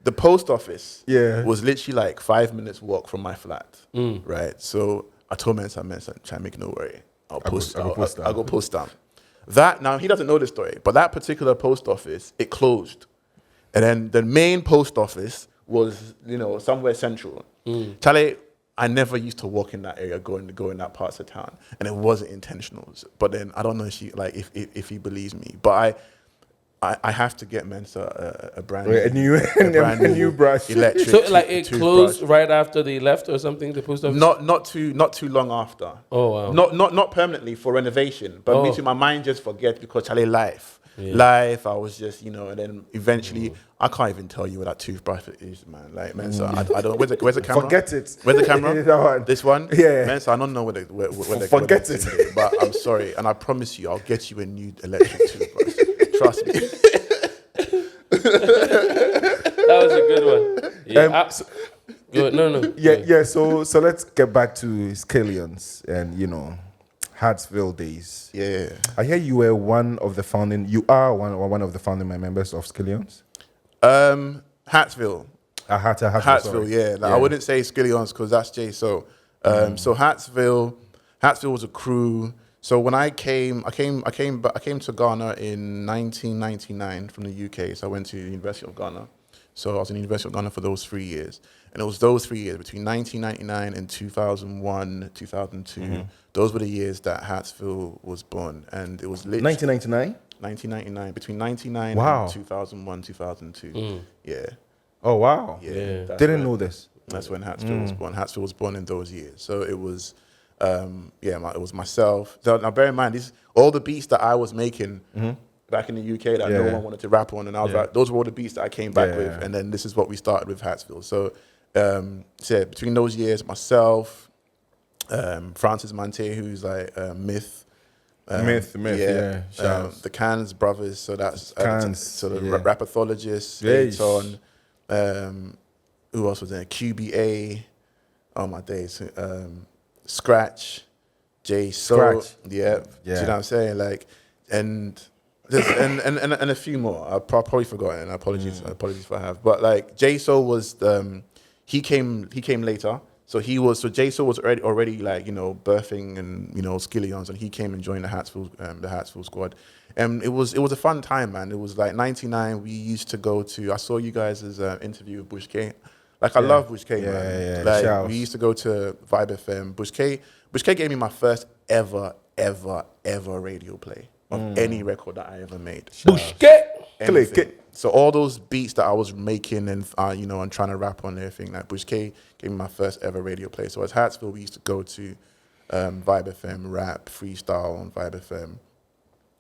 S4: the post office was literally like 5 minutes walk from my flat. Right? So I told Mensa, try make no worry. I'll go post down. That, now he doesn't know this story, but that particular post office, it closed. And then the main post office was, somewhere central. Charlie, I never used to walk in that area, go in that parts of town, and it wasn't intentional. But then I don't know if he believes me. But I have to get Mensa a brand new
S2: brush.
S4: Electric.
S3: So like it closed right after they left or something. The post office.
S4: Not too long after.
S3: Oh wow.
S4: Not permanently for renovation, but me too. My mind just forget because Charlie life. I was just and then eventually I can't even tell you where that toothbrush is, man. Like Mensa, I don't. Where's the camera?
S2: Forget it.
S4: Where's the camera? This one.
S2: Yeah.
S4: Mensa, I don't know where the
S2: forget it.
S4: Is, but I'm sorry, and I promise you, I'll get you a new electric toothbrush. Trust me.
S3: That was a good one. Yeah. Good. No.
S2: Yeah. So let's get back to Skillions and Hartsville days.
S4: Yeah.
S2: I hear you were one of the founding. You are one of the founding members of Skillions.
S4: Hartsville.
S2: Hartsville.
S4: Yeah. I wouldn't say Skillions because that's J. So Hartsville was a crew. So when I came to Ghana in 1999 from the UK. So I went to the University of Ghana. So I was in the University of Ghana for those 3 years. And it was those 3 years, between 1999 and 2001, 2002. Those were the years that Hartsville was born. And it was lit.
S2: 1999?
S4: 1999, between 1999 and 2001, 2002. Yeah.
S2: Oh, wow.
S4: Yeah.
S2: Didn't know this.
S4: That's when Hartsville was born. Hartsville was born in those years. So it was, it was myself. Now, bear in mind, all the beats that I was making back in the UK that no one wanted to rap on, and I was like, those were all the beats that I came back with, and then this is what we started with Hartsville. So, between those years, myself, Francis Mante, who's like Myth.
S2: Myth, yeah.
S4: The Cans brothers, so that's the Rapathologist, e10. Who else was there? QBA. Oh my days. Scratch, J. So, yeah. Do you know what I'm saying? Like, and a few more. I've probably forgotten. Apologies if I have. But like J. So was he came later. So J. So was already like birthing and Skillions, and he came and joined the Hartsville squad. And it was a fun time, man. It was like 99. We used to go to. I saw you guys' interview with Bush K. Like I love Bush K, man. Like Shouts. We used to go to Vibe FM. Bush K gave me my first ever radio play of any record that I ever made.
S3: Bush K.
S4: So all those beats that I was making and and trying to rap on everything, like Bush K gave me my first ever radio play. So as Hartsville, we used to go to Vibe FM, rap, freestyle on Vibe FM.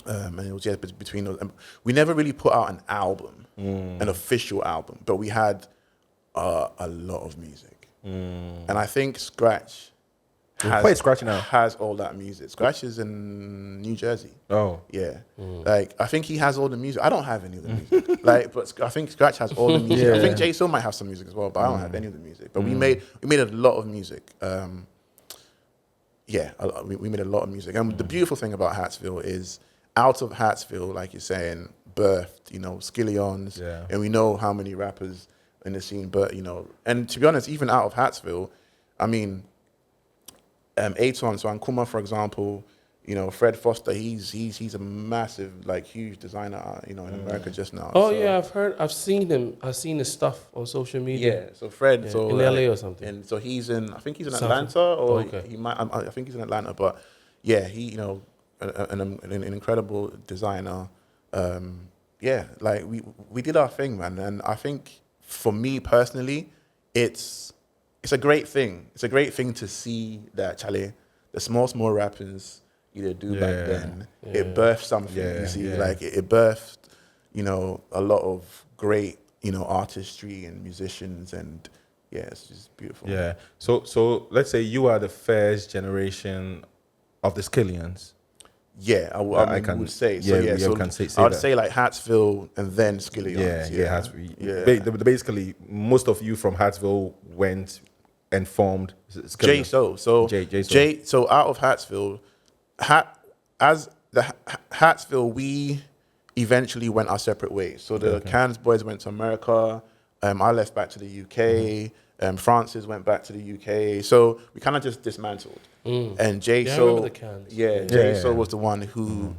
S4: And it was just between those. We never really put out an album, an official album, but we had a lot of music. And I think Scratch has all that music. Scratch is in New Jersey.
S2: Oh.
S4: Yeah. Like, I think he has all the music. I don't have any of the music. But I think Scratch has all the music. I think J. So might have some music as well, but I don't have any of the music. But we made a lot of music. We made a lot of music. And the beautiful thing about Hartsville is, out of Hartsville, like you're saying, birthed, Skillions, and we know how many rappers in the scene, but and to be honest, even out of Hartsville, I mean, e10, so Nkuma, for example, Fred Foster, he's a massive, like, huge designer, in America just now.
S3: Oh, so, I've seen him. I've seen his stuff on social media.
S4: Yeah, so Fred,
S3: in LA or something.
S4: And so I think he's in Atlanta, or he might. I think he's in Atlanta, but yeah, he, an incredible designer. Like we did our thing, man, and I think, for me personally, it's a great thing. It's a great thing to see that, Charlie, the small rappers do back then. It birthed something. Like it birthed, a lot of great, artistry and musicians, and it's just beautiful.
S2: Yeah. So let's say you are the first generation of the Skillions.
S4: Yeah, I would say. So I would say like Hartsville and then Skillions.
S2: Hartsville. Yeah. Basically, most of you from Hartsville went and formed Skillions.
S4: So out of Hartsville, Hartsville, we eventually went our separate ways. So the Cans boys went to America. I left back to the UK. Francis went back to the UK. So we kind of just dismantled. And Jay
S3: I
S4: So,
S3: remember the cans.
S4: Jay So was the one who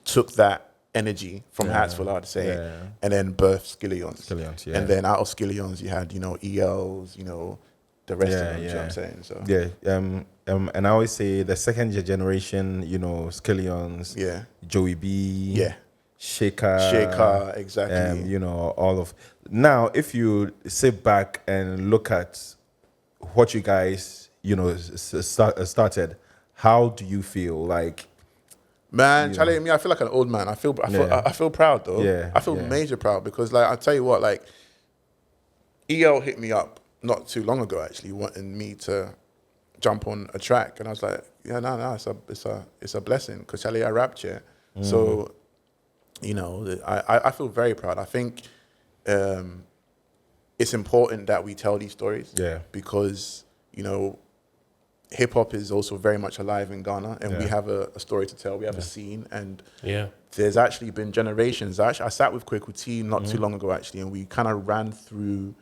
S4: took that energy from Hatsville, I'd say, and then birthed Skillions. And then out of Skillions, you had, ELs, the rest of them, you know what I'm saying? So
S2: and I always say the second generation, Skillions, Joey B, Shaker,
S4: exactly.
S2: All of. Now, if you sit back and look at what you guys, started, how do you feel? Like,
S4: man, Charlie, I feel like an old man. I feel proud though. I feel major proud because, like, I tell you what, like, EL hit me up not too long ago actually, wanting me to jump on a track, and I was like, no, it's a blessing because Charlie, I rapped here, so I feel very proud. I think it's important that we tell these stories, because hip hop is also very much alive in Ghana, and we have a story to tell. We have a scene, and there's actually been generations. I sat with Kweku T not too long ago actually, and we kind of ran through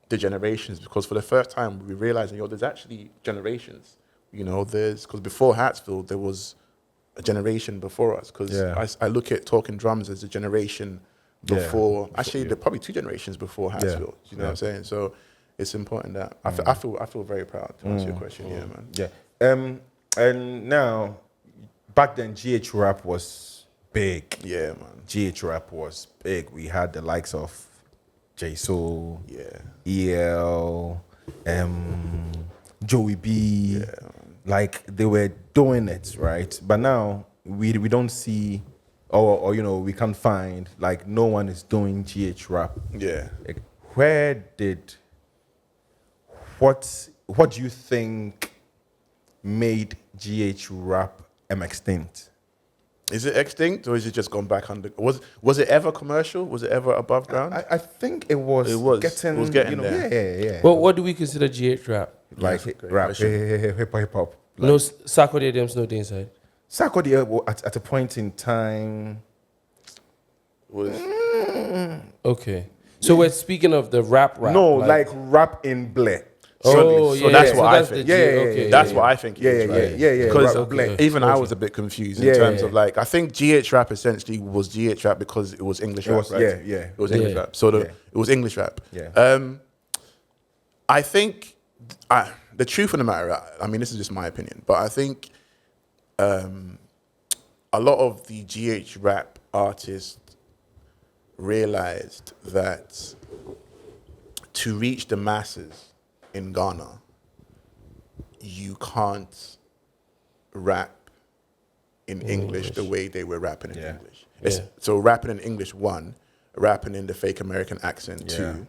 S4: the generations, because for the first time we realized, there's actually generations. Because before Hatsville there was a generation before us. Because I look at Talking Drums as a generation before. Actually, there are probably 2 generations before Hatsville. You know what I'm saying? So it's important that I feel very proud to answer your question. Yeah, man.
S2: Yeah. And now, back then, GH rap was big.
S4: Yeah, man.
S2: GH rap was big. We had the likes of J Soul, EL, Joey B. Like, they were doing it, right? But now we don't see, or we can't find, like, no one is doing GH rap.
S4: Yeah.
S2: Like, what do you think made GH rap extinct?
S4: Is it extinct, or is it just gone back under? Was it ever commercial? Was it ever above ground?
S2: I think it was.
S4: It was getting there.
S2: Yeah.
S3: Well, what do we consider GH rap?
S2: Like rap, hip hop. Like,
S3: No Sarkodie, there's no day inside.
S2: Sarkodie at a point in time
S4: Was
S3: Okay. So we're speaking of the rap.
S2: No, like rap in Blair.
S3: Oh,
S4: so that's what I
S3: the
S4: think.
S3: G- okay,
S4: That's what I think.
S2: Yeah.
S4: Because
S2: Rap Blair.
S4: even I was a bit confused in terms of, like, I think GH rap essentially was GH rap because it was English rap, right?
S2: It
S4: was English rap. So it was English rap.
S2: Yeah.
S4: I think the truth of the matter, I mean, this is just my opinion, but I think a lot of the GH rap artists realized that to reach the masses in Ghana, you can't rap in English the way they were rapping in English. So rapping in English, 1, rapping in the fake American accent, 2.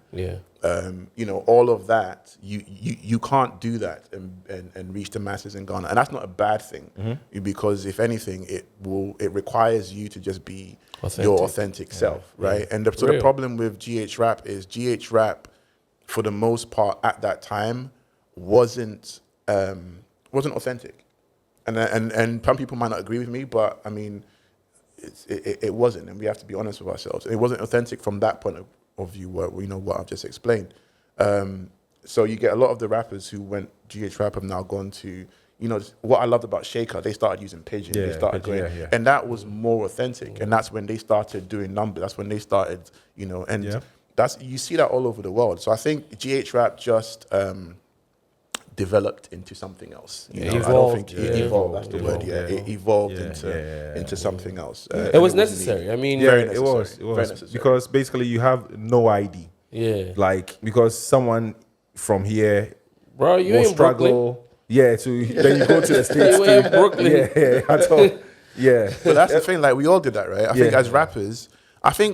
S4: All of that, you can't do that and reach the masses in Ghana, and that's not a bad thing, because if anything, it requires you to just be your authentic self, right? And the problem with GH rap is GH rap, for the most part at that time, wasn't authentic, and some people might not agree with me, but I mean, it wasn't, and we have to be honest with ourselves. It wasn't authentic from that point of view, what I've just explained. So you get a lot of the rappers who went GH rap have now gone to, what I loved about Shaker, they started using Pidgin. They started going, and that was more authentic, and that's when they started doing numbers. That's when they started, you see that all over the world. So I think GH rap just developed into something else.
S3: Evolved.
S4: I don't think it evolved. That's the word. It evolved into something else.
S3: It was necessary. I mean,
S2: it
S4: necessary.
S2: was
S4: Very necessary.
S2: because basically you have no ID.
S3: Yeah.
S2: Like, because someone from here
S3: Bro, you
S2: will
S3: ain't
S2: struggle.
S3: Brooklyn.
S2: Yeah, then you go to the States.
S3: You ain't Brooklyn.
S2: Yeah, at all. Yeah.
S4: But that's the thing, like, we all did that, right? I think as rappers,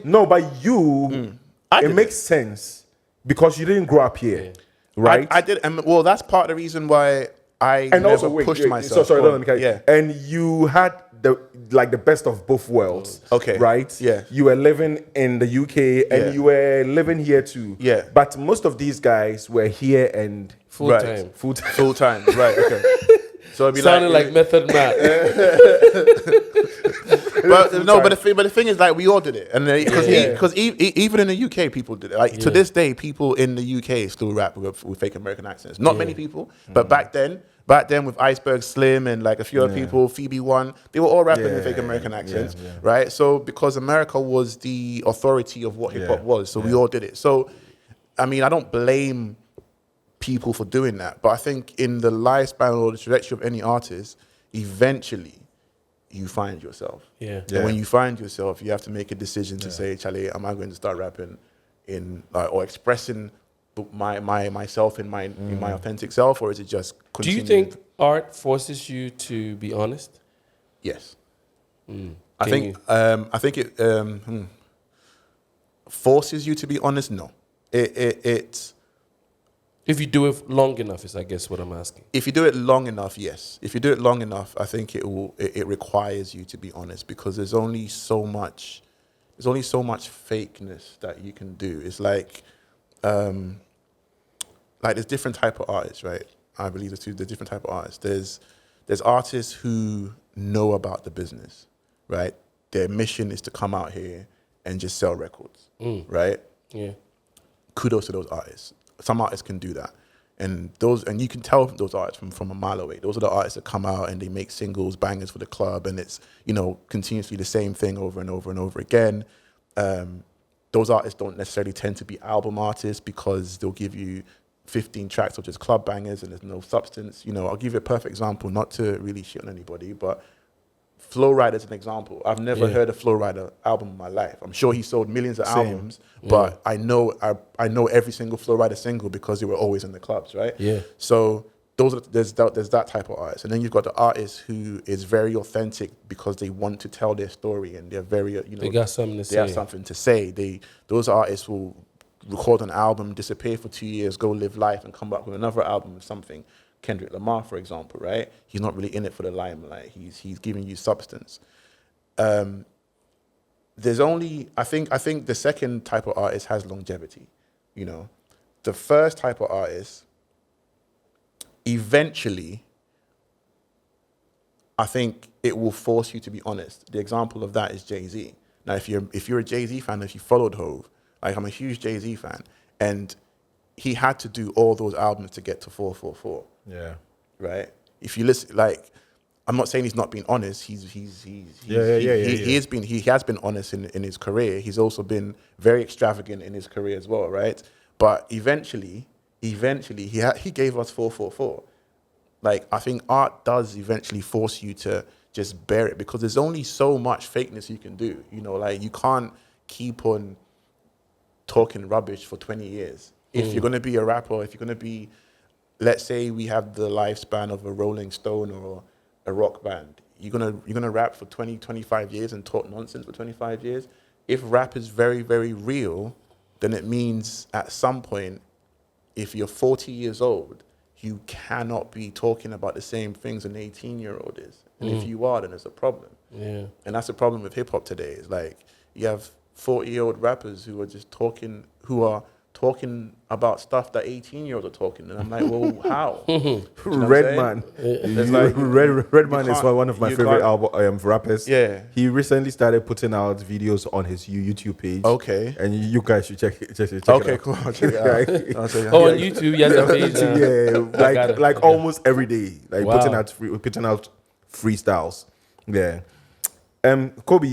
S2: No, but you, it makes sense because you didn't grow up here, right?
S4: I did, and well, that's part of the reason why I never pushed myself.
S2: And you had the best of both worlds.
S4: Okay.
S2: Right?
S4: Yeah.
S2: You were living in the UK and you were living here too.
S4: Yeah.
S2: But most of these guys were here and
S3: Full time.
S4: Full time. Right. Okay. So it'd be
S3: sounding like Method Man.
S4: but the thing is, like, we all did it, and because even in the UK, people did it. Like to this day, people in the UK still rap with fake American accents. Not many people, but back then with Iceberg Slim and like a few other people, Phoebe One, they were all rapping with fake American accents, right? So because America was the authority of what hip hop was, so we all did it. So, I mean, I don't blame people for doing that, but I think in the lifespan or the trajectory of any artist, eventually you find yourself. And when you find yourself, you have to make a decision to say, Charlie, am I going to start rapping in or expressing myself in my authentic self, or is it just continue?
S3: Do you think art forces you to be honest?
S4: Yes. I think it forces you to be honest. No, it
S3: if you do it long enough is, I guess, what I'm asking.
S4: If you do it long enough, yes. If you do it long enough, I think it requires you to be honest, because there's only so much fakeness that you can do. It's like there's different type of artists, right? I believe there's different type of artists. There's artists who know about the business, right? Their mission is to come out here and just sell records, right?
S3: Yeah.
S4: Kudos to those artists. Some artists can do that. And you can tell those artists from a mile away. Those are the artists that come out and they make singles, bangers for the club, and it's, continuously the same thing over and over and over again. Those artists don't necessarily tend to be album artists, because they'll give you 15 tracks of just club bangers and there's no substance. I'll give you a perfect example, not to really shit on anybody, but Flo Rida's an example. I've never heard a Flo Rida album in my life. I'm sure he sold millions of albums, but I know every single Flo Rida single because they were always in the clubs, right?
S3: Yeah.
S4: So there's that type of artist, and then you've got the artist who is very authentic because they want to tell their story and they're very they
S3: got something to say.
S4: They have something to say. Those artists will record an album, disappear for 2 years, go live life, and come back with another album with something. Kendrick Lamar, for example, right? He's not really in it for the limelight. He's giving you substance. There's only I think the second type of artist has longevity. The first type of artist, eventually, I think it will force you to be honest. The example of that is Jay-Z. Now, if you're a Jay-Z fan, if you followed Hove, like, I'm a huge Jay-Z fan, and he had to do all those albums to get to 444.
S2: Yeah.
S4: Right? If you listen, like, I'm not saying he's not being honest. He has been honest in his career. He's also been very extravagant in his career as well, right? But eventually he gave us 444. Like, I think art does eventually force you to just bear it, because there's only so much fakeness you can do. Like, you can't keep on talking rubbish for 20 years. If you're going to be a rapper, if you're going to be, let's say we have the lifespan of a Rolling Stone or a rock band, you're gonna rap for 20, 25 years and talk nonsense for 25 years. If rap is very, very real, then it means at some point, if you're 40 years old, you cannot be talking about the same things an 18-year-old is. And if you are, then it's a problem.
S3: Yeah.
S4: And that's the problem with hip hop today. It's like, you have 40-year-old rappers who are talking about stuff that 18-years are talking, and I'm like, well, how?
S2: Redman. Redman is one of my favorite rappers.
S4: Yeah.
S2: He recently started putting out videos on his YouTube page.
S4: Okay.
S2: And you guys should check it out.
S4: Okay, cool. I'll check it out.
S3: On YouTube, he has a page.
S2: Yeah, like almost every day, like
S3: Wow.
S2: putting out freestyles. Yeah. Kobi,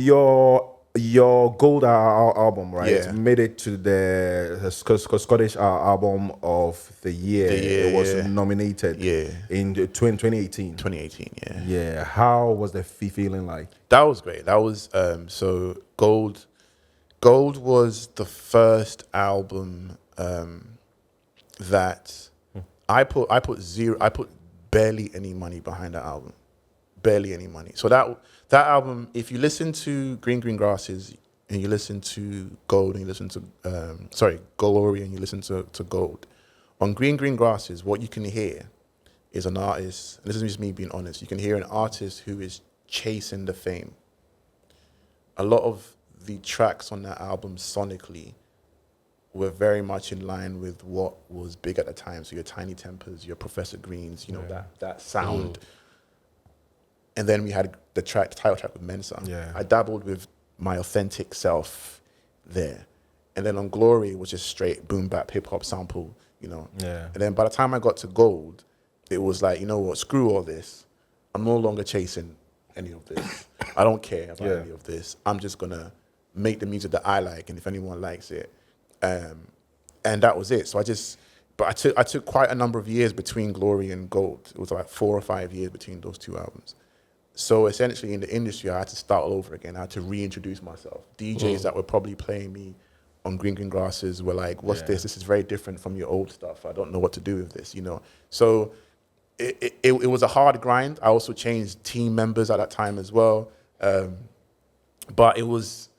S2: your gold album, right?
S4: Yeah.
S2: Made it to the Scottish album of the year. It was nominated in 2018.
S4: 2018, yeah.
S2: Yeah. How was the feeling like?
S4: That was great. That was so Gold was the first album that I put barely any money behind that album. Barely any money. So that album, if you listen to Green Grasses and you listen to Gold and you listen to Glory and you listen to Gold, on Green Grasses, what you can hear is an artist, and this is just me being honest, you can hear an artist who is chasing the fame. A lot of the tracks on that album sonically were very much in line with what was big at the time. So your Tiny Tempers, your Professor Greens, that sound. And then we had the title track with Mensa.
S2: Yeah.
S4: I dabbled with my authentic self there. And then on Glory, it was just straight boom bap hip hop sample, you know.
S2: Yeah.
S4: And then by the time I got to Gold, it was like, you know what, screw all this. I'm no longer chasing any of this. I don't care about any of this. I'm just gonna make the music that I like, and if anyone likes it. And that was it. So I took quite a number of years between Glory and Gold. It was like 4 or 5 years between those two albums. So essentially in the industry, I had to start all over again. I had to reintroduce myself. DJs that were probably playing me on Green Grasses were like, what's this? This is very different from your old stuff. I don't know what to do with this, you know? So it was a hard grind. I also changed team members at that time as well. But it was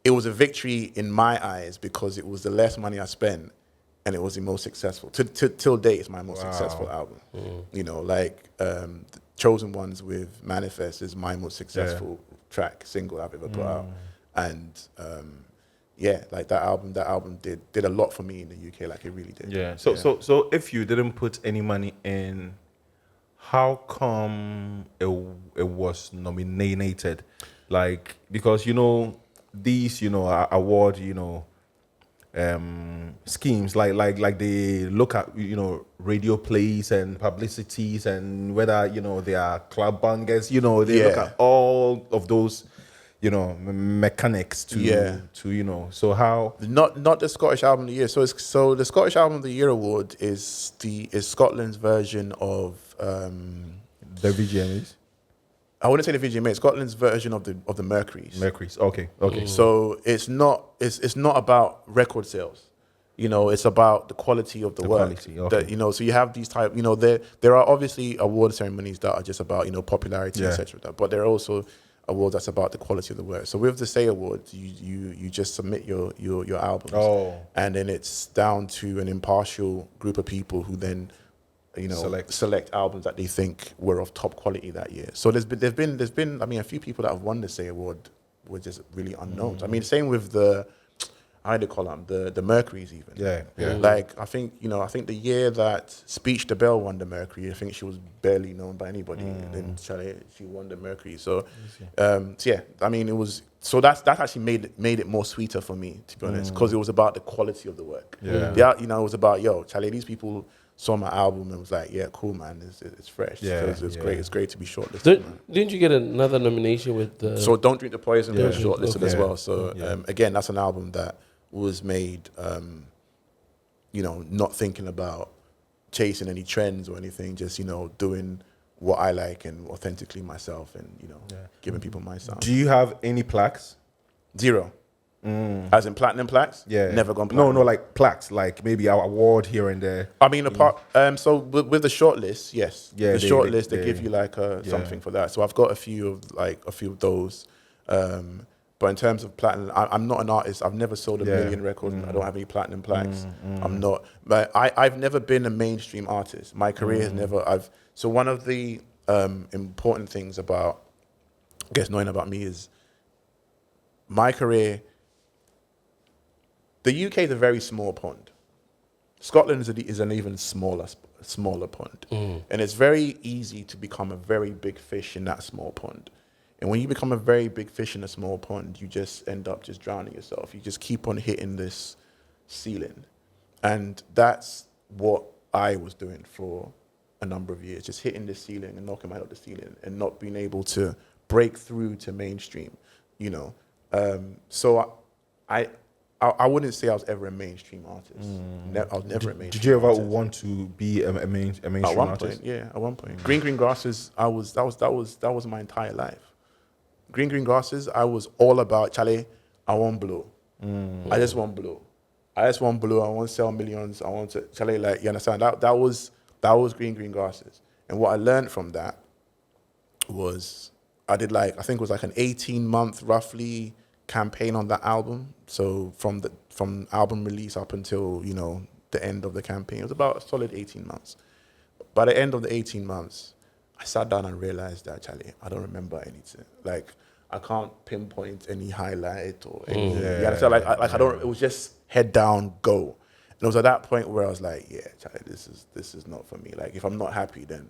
S4: a victory in my eyes because it was the less money I spent and it was the most successful. Till date, it's my most successful album. You know, like Chosen Ones with Manifest is my most successful single I've ever put out. And like that album did a lot for me in the UK, like it really did.
S2: Yeah. So if you didn't put any money in, how come it was nominated? Like, because, you know, these, you know, award, you know, schemes like they look at, you know, radio plays and publicities and whether, you know, they are club bangers, you know, they look at all of those, you know, mechanics to you know. So how
S4: not the Scottish Album of the Year. So the Scottish Album of the Year award is Scotland's version of
S2: the VGMAs?
S4: I wouldn't say the VGMA. Scotland's version of the Mercuries.
S2: Mercuries. Okay.
S4: So it's not about record sales. You know, it's about the quality of the work.
S2: Quality, okay.
S4: That, you know, so you have these type. You know, there are obviously award ceremonies that are just about, you know, popularity, etc. But there are also awards that's about the quality of the work. So with the Say Awards, you just submit your albums, and then it's down to an impartial group of people who then, you know, select albums that they think were of top quality that year. So there's been I mean, a few people that have won the Say Award were just really unknown. I mean, same with the, how do you call them, the Mercuries even.
S2: Yeah.
S4: Like I think the year that Speech the Bell won the Mercury, I think she was barely known by anybody. And then she won the Mercury. So yeah, I mean, it was, so that actually made it more sweeter for me, to be honest, because it was about the quality of the work. You know, it was about, yo, Charlie, these people saw my album and was like, yeah, cool, man, it's fresh. It's great. It's great to be shortlisted.
S3: Didn't you get another nomination with?
S4: So Don't Drink the Poison was shortlisted as well. So again, that's an album that was made, you know, not thinking about chasing any trends or anything, just, you know, doing what I like and authentically myself, and, you know, giving people my sound.
S2: Do you have any plaques?
S4: 0. As in platinum plaques?
S2: Yeah.
S4: Never gone platinum.
S2: No, like plaques, like maybe our award here and there.
S4: I mean, apart, so with the shortlist, yes.
S2: Yeah,
S4: the shortlist, they give you like something for that. So I've got a few of those. But in terms of platinum, I'm not an artist. I've never sold a million records. I don't have any platinum plaques. I'm not, but I've never been a mainstream artist. My career has never, so one of the important things about, I guess, knowing about me is my career. The UK is a very small pond. Scotland is an even smaller pond. And it's very easy to become a very big fish in that small pond. And when you become a very big fish in a small pond, you just end up just drowning yourself. You just keep on hitting this ceiling. And that's what I was doing for a number of years, just hitting the ceiling and knocking my head off the ceiling and not being able to break through to mainstream, you know. So I wouldn't say I was ever a mainstream artist. I was never a mainstream.
S2: Did you ever
S4: artist.
S2: want to be a mainstream
S4: At one
S2: artist?
S4: point, yeah. At one point, Green Grasses. That was my entire life. Green Grasses. I was all about, Charlie, I want blow. I just want blow. I want to sell millions. I want to, Charlie, like, you understand? That was Green Grasses. And what I learned from that was I did I think it was like an 18-month roughly campaign on that album. So from album release up until, you know, the end of the campaign, it was about a solid 18 months. By the end of the 18 months, I sat down and realized that, Charlie, I don't remember anything. Like, I can't pinpoint any highlight or anything. You understand? I don't. It was just head down, go. And it was at that point where I was like, yeah, Charlie, this is not for me. Like, if I'm not happy, then,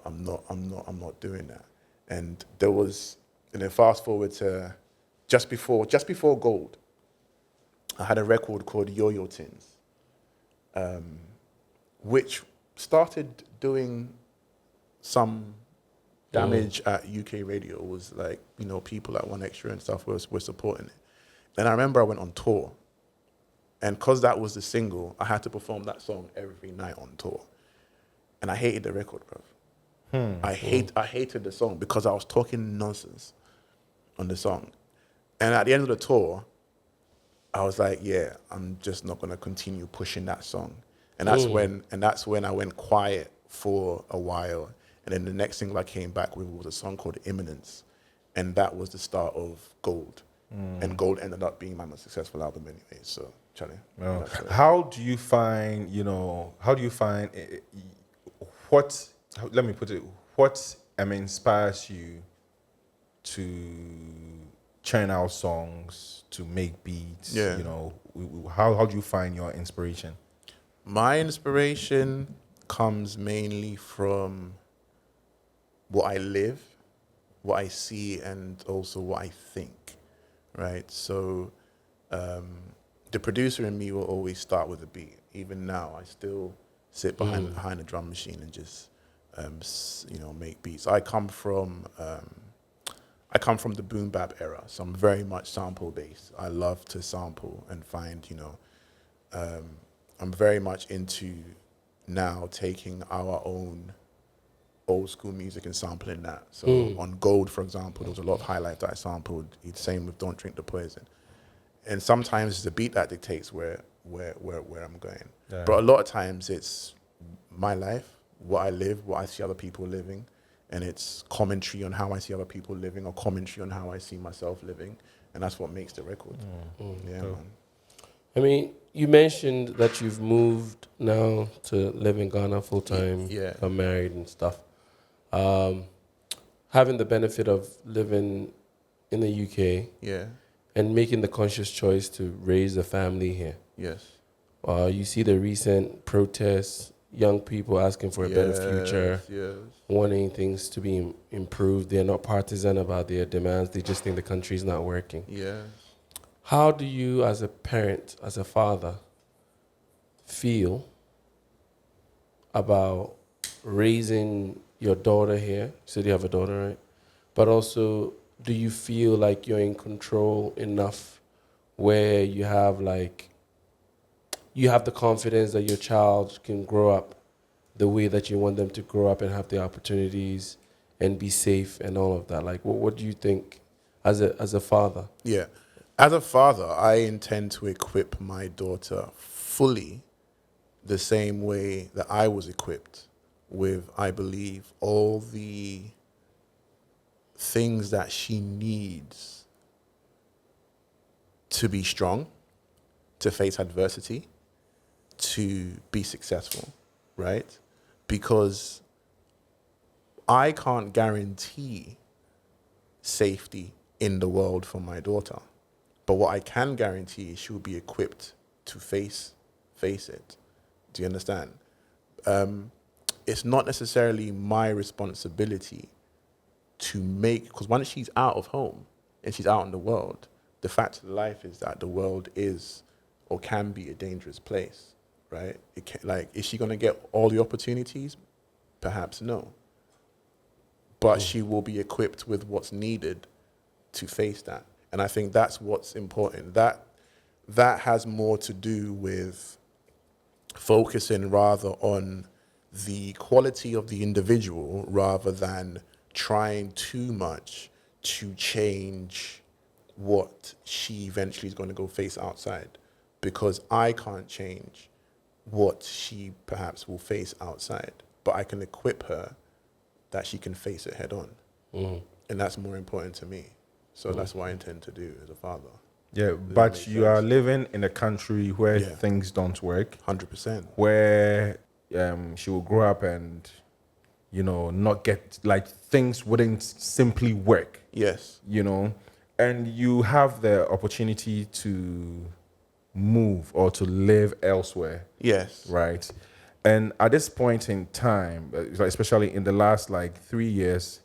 S4: I'm not doing that. And then fast forward to just before Gold, I had a record called Yo-Yo Tins, which started doing some damage at UK radio. It was like, people at One Extra and stuff were supporting it. And I remember I went on tour. And because that was the single, I had to perform that song every night on tour. And I hated the record, bro. I hated the song because I was talking nonsense on the song. And at the end of the tour, I was like, yeah, I'm just not gonna continue pushing that song. And that's when I went quiet for a while. And then the next single I came back with was a song called Imminence. And that was the start of Gold. And Gold ended up being my most successful album anyway. So, Charlie.
S2: Well, how do you find, what inspires you to churn out songs, to make beats?
S4: Yeah.
S2: How do you find your inspiration?
S4: My inspiration comes mainly from what I live, what I see, and also what I think, right? So the producer in me will always start with a beat. Even now, I still sit behind the drum machine and just, make beats. I come from the boom bap era, so I'm very much sample based. I love to sample and find, I'm very much into now taking our own old school music and sampling that. So on Gold, for example, there was a lot of highlights that I sampled. It's the same with Don't Drink the Poison. And sometimes it's the beat that dictates where I'm going. Yeah. But a lot of times it's my life, what I live, what I see other people living, and it's commentary on how I see other people living or commentary on how I see myself living, and that's what makes the record. Yeah, man.
S3: I mean, you mentioned that you've moved now to live in Ghana full time, got married and stuff. Having the benefit of living in the UK, and making the conscious choice to raise a family here.
S4: Yes.
S3: You see the recent protests, young people asking for a better future, wanting things to be improved. They're not partisan about their demands. They just think the country's not working.
S4: Yeah.
S3: How do you, as a parent, as a father, feel about raising your daughter here? You said you have a daughter, right? But also, do you feel like you're in control enough where you have the confidence that your child can grow up the way that you want them to grow up and have the opportunities and be safe and all of that? Like, what do you think as a father?
S4: Yeah. As a father, I intend to equip my daughter fully the same way that I was equipped with, I believe, all the things that she needs to be strong, to face adversity, to be successful, right? Because I can't guarantee safety in the world for my daughter. But what I can guarantee is she'll be equipped to face it. Do you understand? It's not necessarily my responsibility to make, because once she's out of home and she's out in the world, the fact of life is that the world is or can be a dangerous place, right? Is she going to get all the opportunities? Perhaps no. But she will be equipped with what's needed to face that. And I think that's what's important. That has more to do with focusing rather on the quality of the individual rather than trying too much to change what she eventually is going to go face outside. Because I can't change what she perhaps will face outside, but I can equip her that she can face it head on. And that's more important to me. So that's what I intend to do as a father.
S2: Yeah, but you are living in a country where things don't work.
S4: 100%.
S2: Where she will grow up and, not get, things wouldn't simply work.
S4: Yes.
S2: And you have the opportunity to move or to live elsewhere.
S4: Yes.
S2: Right? And at this point in time, especially in the last like 3 years,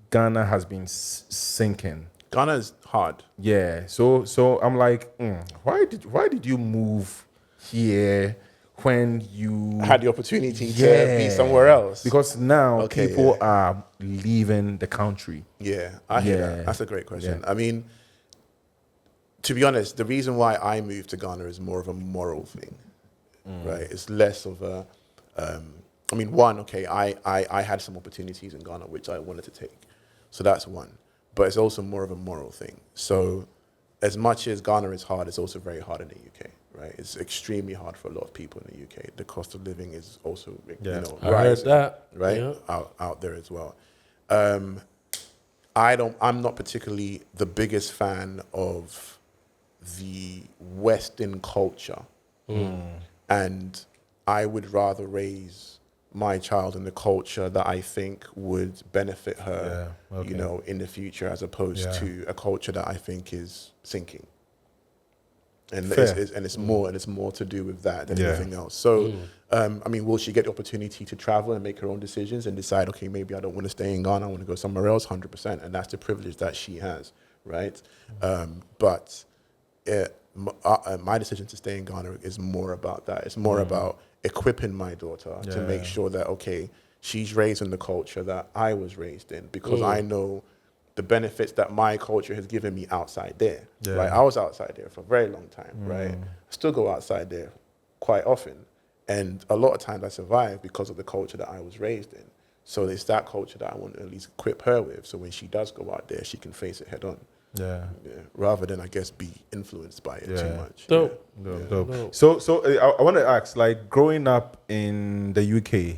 S2: Ghana has been sinking.
S4: Ghana's hard.
S2: Yeah. So I'm like, why did you move here when you
S4: Had the opportunity to be somewhere else?
S2: Because now
S4: Okay,
S2: people are leaving the country.
S4: Yeah, I hear that. That's a great question. I mean, to be honest, the reason why I moved to Ghana is more of a moral thing, right? It's less of a, I mean, one, okay, I had some opportunities in Ghana which I wanted to take. So that's one. But it's also more of a moral thing. So as much as Ghana is hard, it's also very hard in the UK, right? It's extremely hard for a lot of people in the UK. The cost of living is also, rising,
S3: I heard that.
S4: right?
S3: Yeah.
S4: Out there as well. I'm not particularly the biggest fan of the Western culture. And I would rather raise my child in the culture that I think would benefit her, in the future, as opposed to a culture that I think is sinking. And it's more to do with that than anything else. So, I mean, will she get the opportunity to travel and make her own decisions and decide, okay, maybe I don't want to stay in Ghana, I want to go somewhere else, 100%, and that's the privilege that she has, right? But my decision to stay in Ghana is more about that. It's more about equipping my daughter to make sure that, okay, she's raised in the culture that I was raised in, because I know the benefits that my culture has given me outside there. Right? I was outside there for a very long time, right? I still go outside there quite often. And a lot of times I survive because of the culture that I was raised in. So it's that culture that I want to at least equip her with, so when she does go out there, she can face it head on. Rather than, I guess, be influenced by it too much.
S2: Dope. So I want to ask, like, growing up in the UK,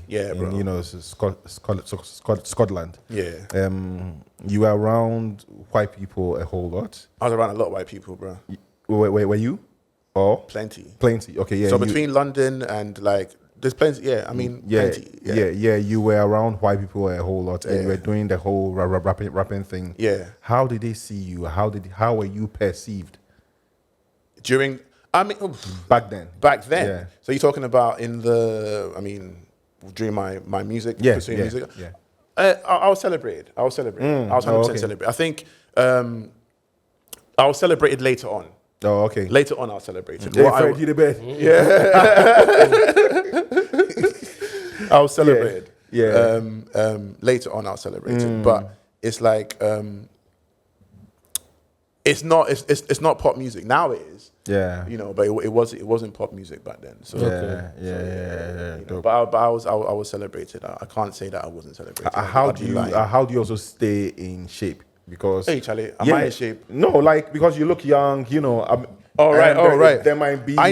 S2: Scotland, you were around white people a whole lot.
S4: I was around a lot of white people, bro.
S2: Were you? Oh,
S4: plenty.
S2: Okay, yeah.
S4: So between London and like, there's plenty. Yeah, I mean, plenty.
S2: Yeah. You were around white people a whole lot, and you were doing the whole rapping thing.
S4: Yeah.
S2: How did they see you? How were you perceived?
S4: During, I mean,
S2: back then.
S4: Yeah. So you're talking about during my music, pursuing music.
S2: Yeah.
S4: I was celebrated. I was 100% celebrated. I think I was celebrated later on.
S2: Oh, okay.
S4: Later on, I was celebrated.
S2: Yeah, Fred, the best.
S4: I was celebrated.
S2: Yeah.
S4: Later on, I was celebrated. But it's like it's not pop music now. It is.
S2: Yeah.
S4: But it wasn't pop music back then. So But I was celebrated. I can't say that I wasn't celebrated.
S2: How do you also stay in shape? Because
S4: hey, Charlie, am I in shape?
S2: No, like, because you look young,
S4: All right.
S2: There might be.
S4: I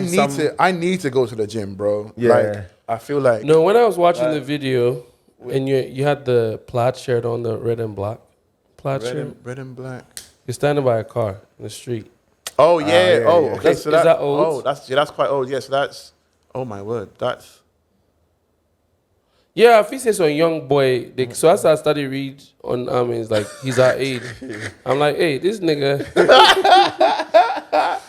S4: need to go to the gym, bro.
S2: Yeah.
S4: Like, I feel like.
S3: No, when I was watching the video, and you had the plaid shirt on, the red and black plaid shirt.
S4: Red and black.
S3: You're standing by a car in the street.
S4: Oh yeah. Okay.
S3: Is that old?
S4: Oh, that's quite old. Yes. That's. Oh my word. That's.
S3: Yeah, if he says so, a young boy. So as I started read on it's like he's our age. I'm like, hey, this nigga.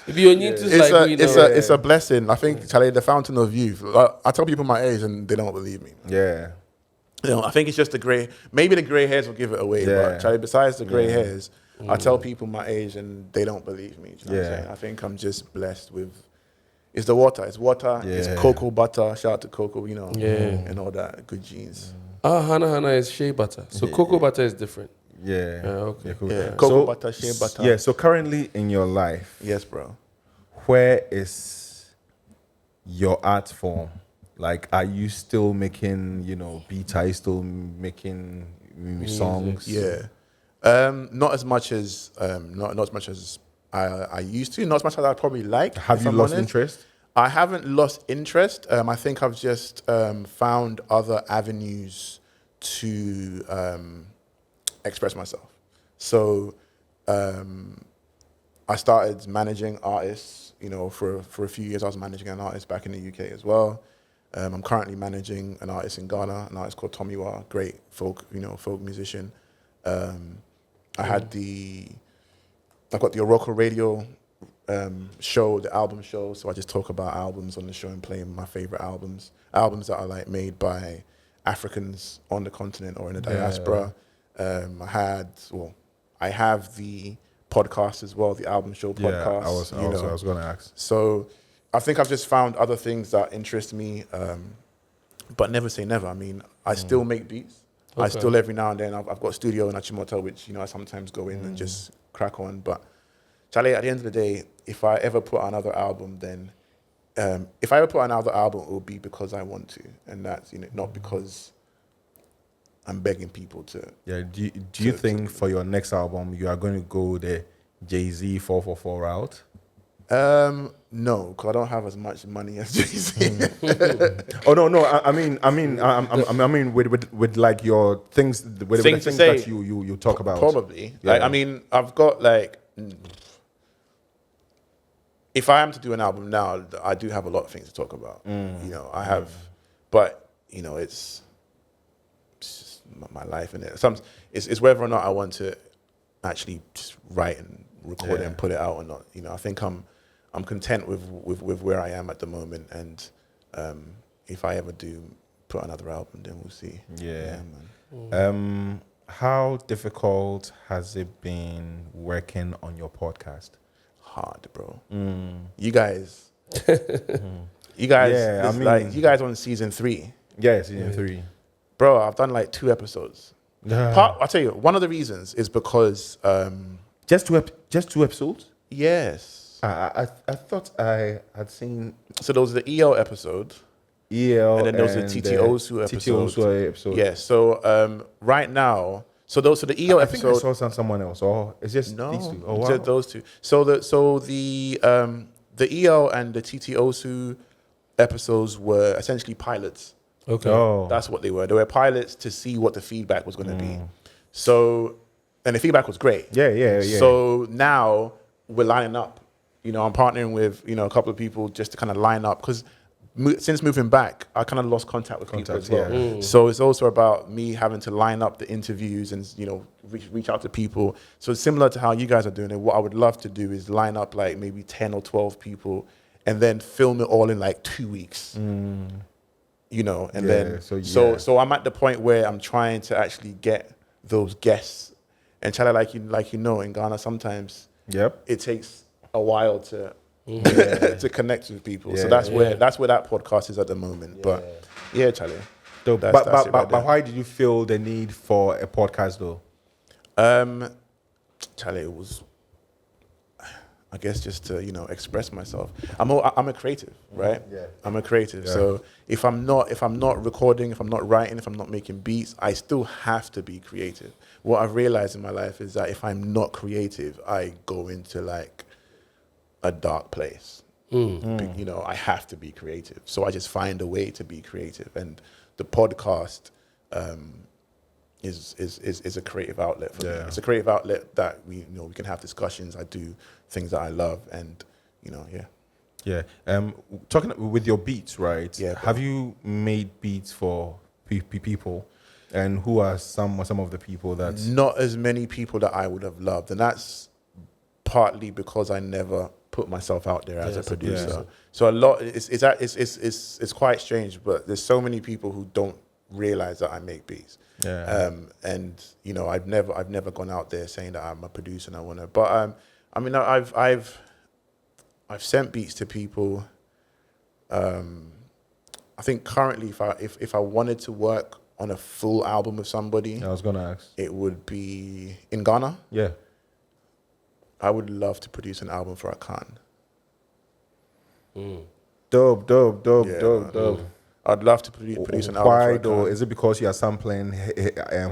S3: If you need to,
S4: it's a blessing. I think, Charlie, the fountain of youth. I tell people my age and they don't believe me.
S2: Yeah.
S4: I think it's just the gray. Maybe the gray hairs will give it away.
S2: Yeah.
S4: But Charlie, besides the gray hairs, I tell people my age and they don't believe me. You know what I'm saying? I think I'm just blessed with. It's the water. It's water. Yeah. It's cocoa butter. Shout out to cocoa, and all that good genes.
S3: Hana is shea butter. So cocoa butter is different.
S2: Yeah.
S3: Okay.
S2: Yeah, cool.
S4: Cocoa butter, shea butter.
S2: Yeah. So currently in your life,
S4: yes, bro.
S2: Where is your art form? Like, are you still making, beats? Are you still making songs?
S4: Yeah. Not as much as I used to, not as much as I'd probably like.
S2: Have you lost interest?
S4: I haven't lost interest. I think I've just found other avenues to express myself. So I started managing artists. For a few years I was managing an artist back in the UK as well. I'm currently managing an artist in Ghana, an artist called Tomiwa, great folk musician. I've got the Oroko Radio show, the album show. So I just talk about albums on the show and play my favorite albums that are like made by Africans on the continent or in the diaspora. I have the podcast as well, the album show podcast.
S2: I was going to ask.
S4: So I think I've just found other things that interest me, but never say never. I mean, I still make beats. Okay. I still every now and then, I've got a studio in Achimota, which, I sometimes go in and just crack on. But Charlie, at the end of the day, if I ever put out another album, then if I ever put out another album, it will be because I want to, and that's not because I'm begging people to.
S2: Yeah. Do you think for your next album you are going to go the Jay-Z 444 route?
S4: No, because I don't have as much money as Jay-Z.
S2: Oh no! I mean, with like your things, with the things that you talk about.
S4: Probably.
S2: Yeah.
S4: Like, I mean, I've got like. If I am to do an album now, I do have a lot of things to talk about. I have, but it's just my life in it. It's whether or not I want to actually just write and record it and put it out or not. I think I'm content with where I am at the moment, and if I ever do put another album, then we'll see.
S2: Yeah man. How difficult has it been working on your podcast?
S4: Hard, bro. You guys, you guys. Like you guys on season 3.
S2: Yeah, season 3.
S4: Bro, I've done like 2 episodes. I'll tell you, one of the reasons is because
S2: just two episodes.
S4: Yes.
S2: I thought I had seen.
S4: So there was the EL episode.
S2: EL,
S4: and then there was the TTOSU episode. Yeah. So right now. So the EO episode.
S2: I think I saw someone else, or it's just these two. Oh wow.
S4: Just those two. So the EO and the TTOSU episodes were essentially pilots.
S3: Okay.
S2: Oh.
S4: That's what they were. They were pilots to see what the feedback was going to be. So, and the feedback was great.
S2: Yeah.
S4: So now we're lining up. I'm partnering with a couple of people just to kind of line up, because since moving back, I kind of lost contact with people as well.
S2: Yeah.
S4: So it's also about me having to line up the interviews and reach out to people. So similar to how you guys are doing it, what I would love to do is line up like maybe 10 or 12 people and then film it all in like 2 weeks. And then so I'm at the point where I'm trying to actually get those guests. And Chala, like in Ghana, sometimes it takes a while to to connect with people. So that's where that podcast is at the moment. But yeah, Charlie.
S2: So, but why did you feel the need for a podcast though?
S4: Charlie, it was, I guess, just to express myself. I'm a creative, right? Yeah. I'm a creative. Yeah. So if I'm not recording, if I'm not writing, if I'm not making beats, I still have to be creative. What I've realized in my life is that if I'm not creative, I go into like a dark place. I have to be creative. So I just find a way to be creative. And the podcast is a creative outlet for me. It's a creative outlet that we can have discussions. I do things that I love, and
S2: talking with your beats, right?
S4: Yeah.
S2: Have you made beats for people? And who are some of the people that?
S4: Not as many people that I would have loved, and that's partly because I never put myself out there as a producer. Yeah. So a lot, it's quite strange, but there's so many people who don't realize that I make beats.
S2: Yeah.
S4: And I've never gone out there saying that I'm a producer and I want to. But I mean, I've sent beats to people. I think currently, if I wanted to work on a full album with somebody,
S2: I was gonna ask,
S4: it would be in Ghana.
S2: Yeah.
S4: I would love to produce an album for Akan.
S2: Dope.
S4: I'd love to produce an album for Akan.
S2: Why though? Is it because you are sampling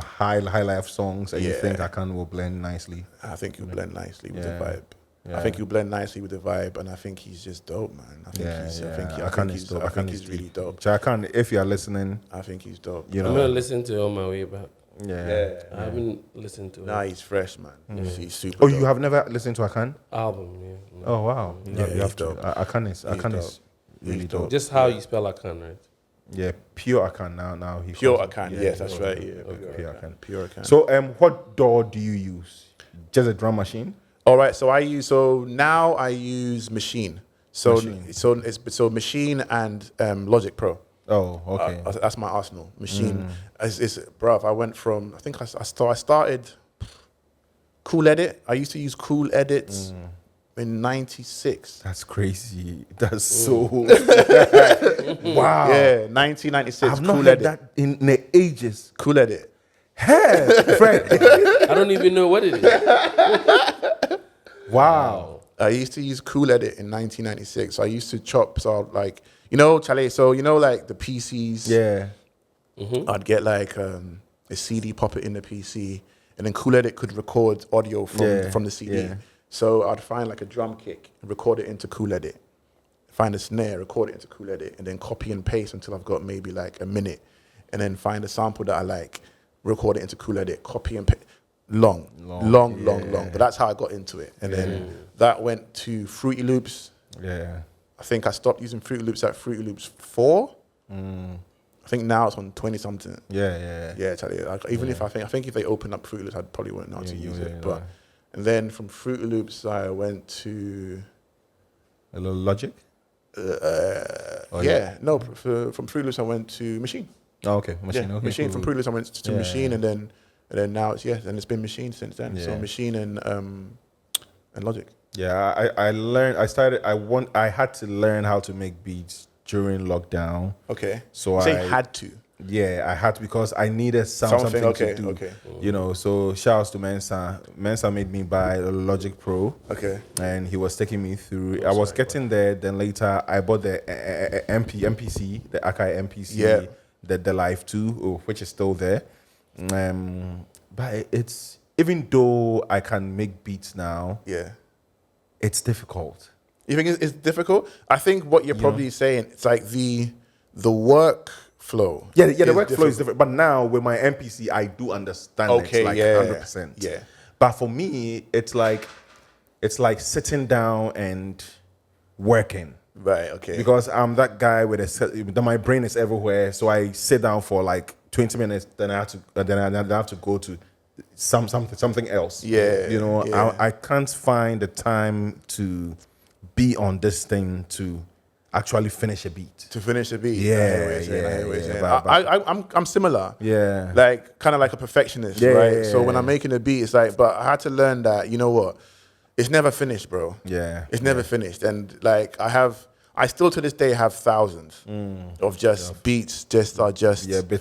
S2: high life songs and you think Akan will blend nicely?
S4: I think he'll blend nicely with the vibe. Yeah. I think he'll blend nicely with the vibe, and I think he's just dope, man. I think he's really dope.
S2: Akan, if you are listening,
S4: I think he's dope.
S3: I'm gonna listen to it on my way back.
S2: Yeah.
S3: I haven't listened to it.
S4: Nah, he's fresh, man. He's super
S2: Oh,
S4: dope.
S2: you have never listened to Akan?
S3: Album, yeah.
S2: Oh, wow.
S4: Yeah,
S2: you have to.
S4: dope.
S2: Akan is really dope.
S3: Just how you spell Akan, right?
S2: Yeah, pure Akan now.
S4: Pure Akan, yes, that's right. Yeah,
S2: Pure Akan.
S4: Pure Akan.
S2: So, what DAW do you use? Just a drum machine?
S4: All right. So now I use Machine. So Machine and Logic Pro.
S2: Oh, okay.
S4: That's my arsenal. Machine. Bruv, I went from, I think I started Cool Edit. I used to use Cool Edits in 96.
S2: That's crazy. That's so... wow.
S4: Yeah, 1996.
S2: I've not
S4: Cool
S2: heard
S4: Edit.
S2: that in the ages.
S4: Cool Edit.
S2: Hey, Fred.
S3: I don't even know what it is.
S2: Wow.
S4: I used to use Cool Edit in 1996. So I used to chop, like, Charlie, so like the PCs.
S2: Yeah.
S4: I'd get like a CD, pop it in the PC, and then Cool Edit could record audio from the CD.
S2: Yeah.
S4: So I'd find like a drum kick, record it into Cool Edit, find a snare, record it into Cool Edit, and then copy and paste until I've got maybe like a minute, and then find a sample that I like, record it into Cool Edit, copy and paste. Long. But that's how I got into it. And then that went to Fruity Loops.
S2: Yeah.
S4: I think I stopped using Fruity Loops at Fruity Loops 4. I think now it's on 20 something. Yeah, Charlie. If I think if they opened up Fruity Loops, I probably wouldn't know how to use it. But and then from Fruity Loops, I went to
S2: a little Logic.
S4: From Fruity Loops, I went to Machine.
S2: Oh, okay, Machine.
S4: Yeah,
S2: okay,
S4: Machine.
S2: cool.
S4: From Fruity Loops, I went to Machine, and then now it's and it's been Machine since then.
S2: Yeah.
S4: So Machine and Logic.
S2: Yeah, I had to learn how to make beats during lockdown.
S4: Okay.
S2: So
S4: you say had to.
S2: Yeah, I had to because I needed something to do.
S4: Okay.
S2: So shouts to Mensa. Mensa made me buy a Logic Pro.
S4: Okay.
S2: And he was taking me through. I was getting there. Then later I bought the MPC, the Akai MPC, the Live 2, which is still there. But it's, even though I can make beats now, it's difficult.
S4: You think it's difficult? I think what you're probably saying, it's like the workflow.
S2: Yeah, the workflow is different. But now with my MPC, I do understand it like 100%.
S4: Yeah.
S2: But for me, it's like sitting down and working.
S4: Right. Okay.
S2: Because I'm that guy my brain is everywhere. So I sit down for like 20 minutes, then I have to go to something else.
S4: Yeah.
S2: I can't find the time to be on this thing to actually finish a beat.
S4: I'm similar.
S2: Yeah.
S4: Like kind of like a perfectionist, right? So when I'm making a beat, it's like, but I had to learn that, you know what? It's never finished, bro.
S2: Yeah.
S4: It's never finished. And like I still to this day have thousands of just beats, bits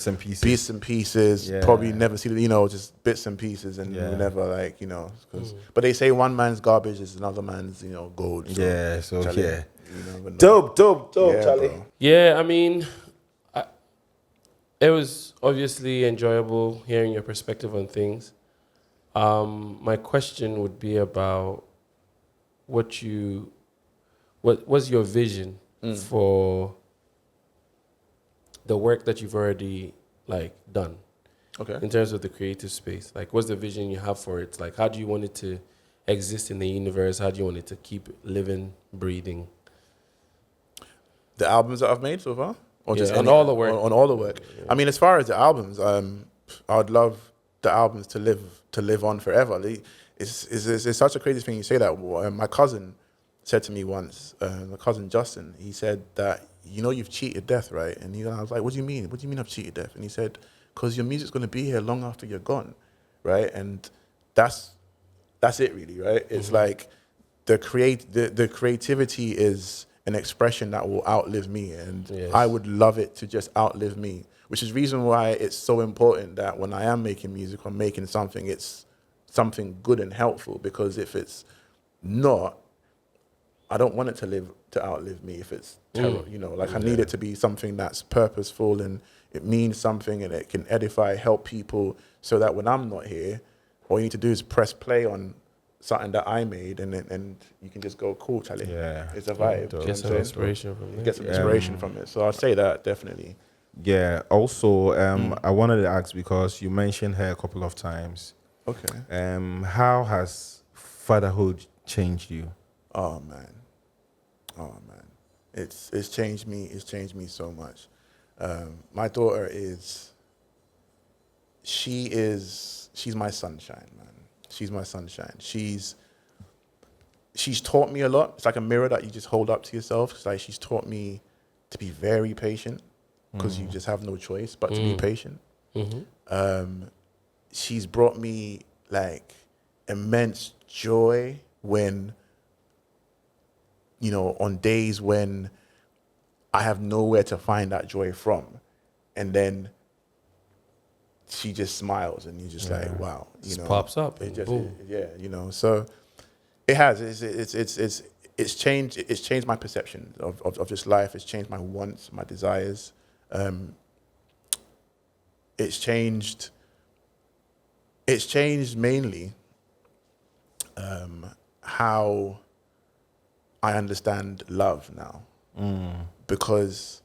S4: and pieces. Probably never see, just bits and pieces, and we never like, but they say one man's garbage is another man's, gold. So, Charlie,
S2: dope, Charlie.
S4: Bro.
S3: Yeah, I mean, it was obviously enjoyable hearing your perspective on things. My question would be about what was your vision for the work that you've already like done?
S4: Okay.
S3: In terms of the creative space, like what's the vision you have for it? Like how do you want it to exist in the universe? How do you want it to keep living, breathing?
S4: The albums that I've made so far? Or just
S3: on all the work.
S4: On all the work. Yeah. I mean, as far as the albums, I'd love the albums to live on forever. It's such a crazy thing you say that. My cousin said to me once, my cousin Justin, he said that, you've cheated death, right? And I was like, what do you mean? What do you mean I've cheated death? And he said, because your music's going to be here long after you're gone, right? And that's it really, right? It's like the creativity is an expression that will outlive me, and I would love it to just outlive me, which is reason why it's so important that when I am making music or making something, it's something good and helpful, because if it's not, I don't want it to outlive me if it's terror, I need it to be something that's purposeful and it means something and it can edify, help people, so that when I'm not here, all you need to do is press play on something that I made and you can just go, cool, Charlie.
S2: Yeah.
S4: It's a vibe.
S3: Get some inspiration from it.
S4: Get some inspiration from it. So I'll say that definitely.
S2: Yeah. Also, I wanted to ask, because you mentioned her a couple of times.
S4: Okay.
S2: How has fatherhood changed you?
S4: Oh man. It's changed me. It's changed me so much. My daughter she's my sunshine, man. She's my sunshine. She's she's taught me a lot. It's like a mirror that you just hold up to yourself. It's like she's taught me to be very patient because you just have no choice but to be patient. She's brought me like immense joy when, you know, on days when I have nowhere to find that joy from. And then she just smiles and you're just like, wow. You know,
S3: pops up.
S4: It just,
S3: boom.
S4: you know, so it has. It's changed my perception of just life. It's changed my wants, my desires. It's changed mainly how I understand love now. Because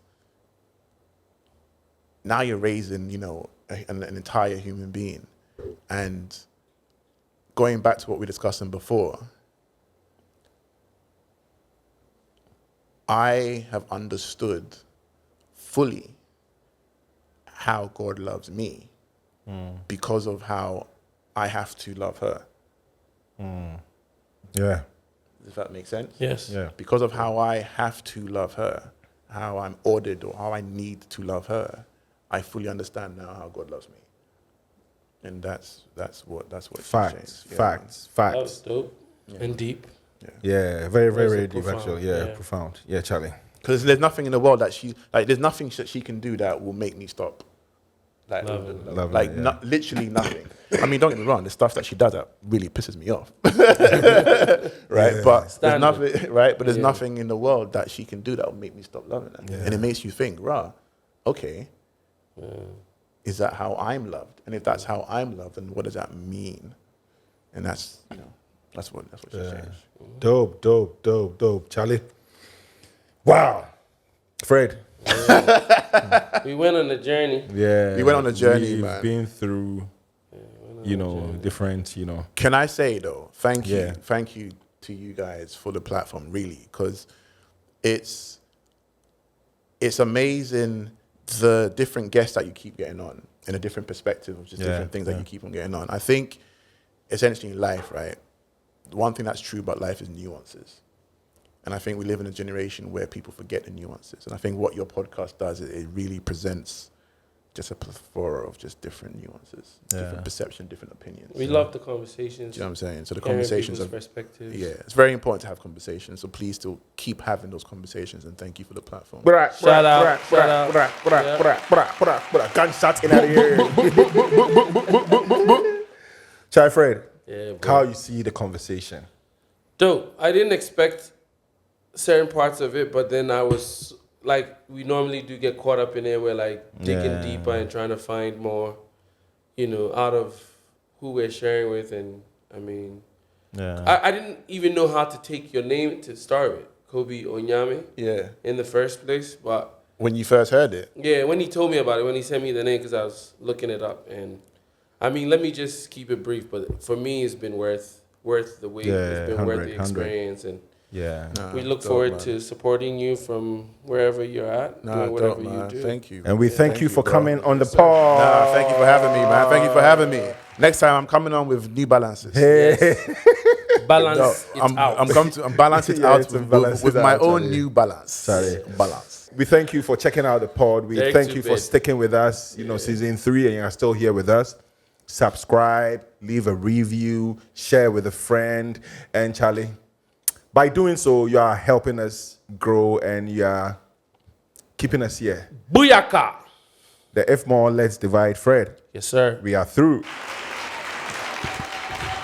S4: now you're raising, you know, an entire human being. And going back to what we were discussing before, I have understood fully how God loves me because of how I have to love her.
S2: Yeah.
S4: Does that make sense?
S3: Yes.
S2: Yeah.
S4: Because of how I have to love her, how I'm ordered or how I need to love her, I fully understand now how God loves me. And that's what
S2: Facts.
S4: changed.
S2: Facts.
S3: That was
S2: Facts.
S3: dope and deep.
S2: Yeah. Very, very,
S3: Also
S2: very deep,
S3: profound,
S2: actually. Yeah,
S3: yeah.
S2: profound. Yeah, Charlie.
S4: Because there's nothing in the world that there's nothing that she can do that will make me stop. Like,
S2: Loving it, yeah.
S4: Literally nothing. I mean, don't get me wrong. The stuff that she does that really pisses me off, right?
S2: Yeah.
S4: But there's
S3: Standard.
S4: nothing, right? But there's
S3: Yeah.
S4: nothing in the world that she can do that will make me stop loving her.
S2: Yeah.
S4: And it makes you think, rah, okay, is that how I'm loved? And if that's how I'm loved, then what does that mean? And that's, you know, that's what she's changed.
S2: Dope, Charlie. Wow. Fred.
S3: We went on a journey.
S2: Yeah.
S4: We went on a journey,
S2: We've
S4: man.
S2: been through, you know, different, you know.
S4: Can I say though, thank you
S2: Yeah.
S4: to you guys for the platform, really, because it's amazing the different guests that you keep getting on and a different perspective of just different things that you keep on getting on. I think essentially in life, right, the one thing that's true about life is nuances. And I think we live in a generation where people forget the nuances. And I think what your podcast does, it really presents just a plethora of just different nuances, different perception, different opinions.
S3: We love the conversations.
S4: Do you know what I'm saying? So the
S3: Hearing
S4: conversations
S3: people's
S4: are,
S3: perspectives.
S4: yeah, it's very important to have conversations. So please still keep having those conversations and thank you for the platform.
S3: Shout out.
S2: Gunshot in out of here. Chai Fred,
S3: Yeah, bro.
S2: how you see the conversation?
S3: Dope. I didn't expect certain parts of it, but then I was like, we normally do get caught up in it. We're like digging deeper and trying to find more, you know, out of who we're sharing with. And I mean, I didn't even know how to take your name to start with, Kobi Onyame.
S4: Yeah.
S3: In the first place, but
S4: When you first heard it.
S3: yeah, when he told me about it, when he sent me the name, because I was looking it up, and I mean, let me just keep it brief. But for me, it's been worth the wait. It's been worth the
S2: 100.
S3: experience, and we look
S4: dope,
S3: forward
S4: man.
S3: to supporting you from wherever you're at, doing whatever you do.
S4: Thank you.
S2: And we thank you for
S4: bro.
S2: coming on the pod.
S4: Nah, thank you for having me, man. Thank you for having me. Next time I'm coming on with New Balances.
S2: Hey.
S3: Balance it
S4: I'm
S3: out.
S4: I'm balancing it
S2: Yeah,
S4: out
S2: it's a
S4: with,
S2: balance
S4: with
S2: it
S4: my
S2: out,
S4: own
S2: Charlie.
S4: new balance.
S2: Sorry.
S4: Balance.
S2: We thank you for checking out the pod. We
S3: Very
S2: thank you for
S3: stupid.
S2: sticking with us, you know, season 3, and you're still here with us. Subscribe, leave a review, share with a friend. And Charlie, by doing so, you are helping us grow and you are keeping us here.
S3: Booyaka!
S2: The F more, let's divide Fred.
S3: Yes, sir.
S2: We are through.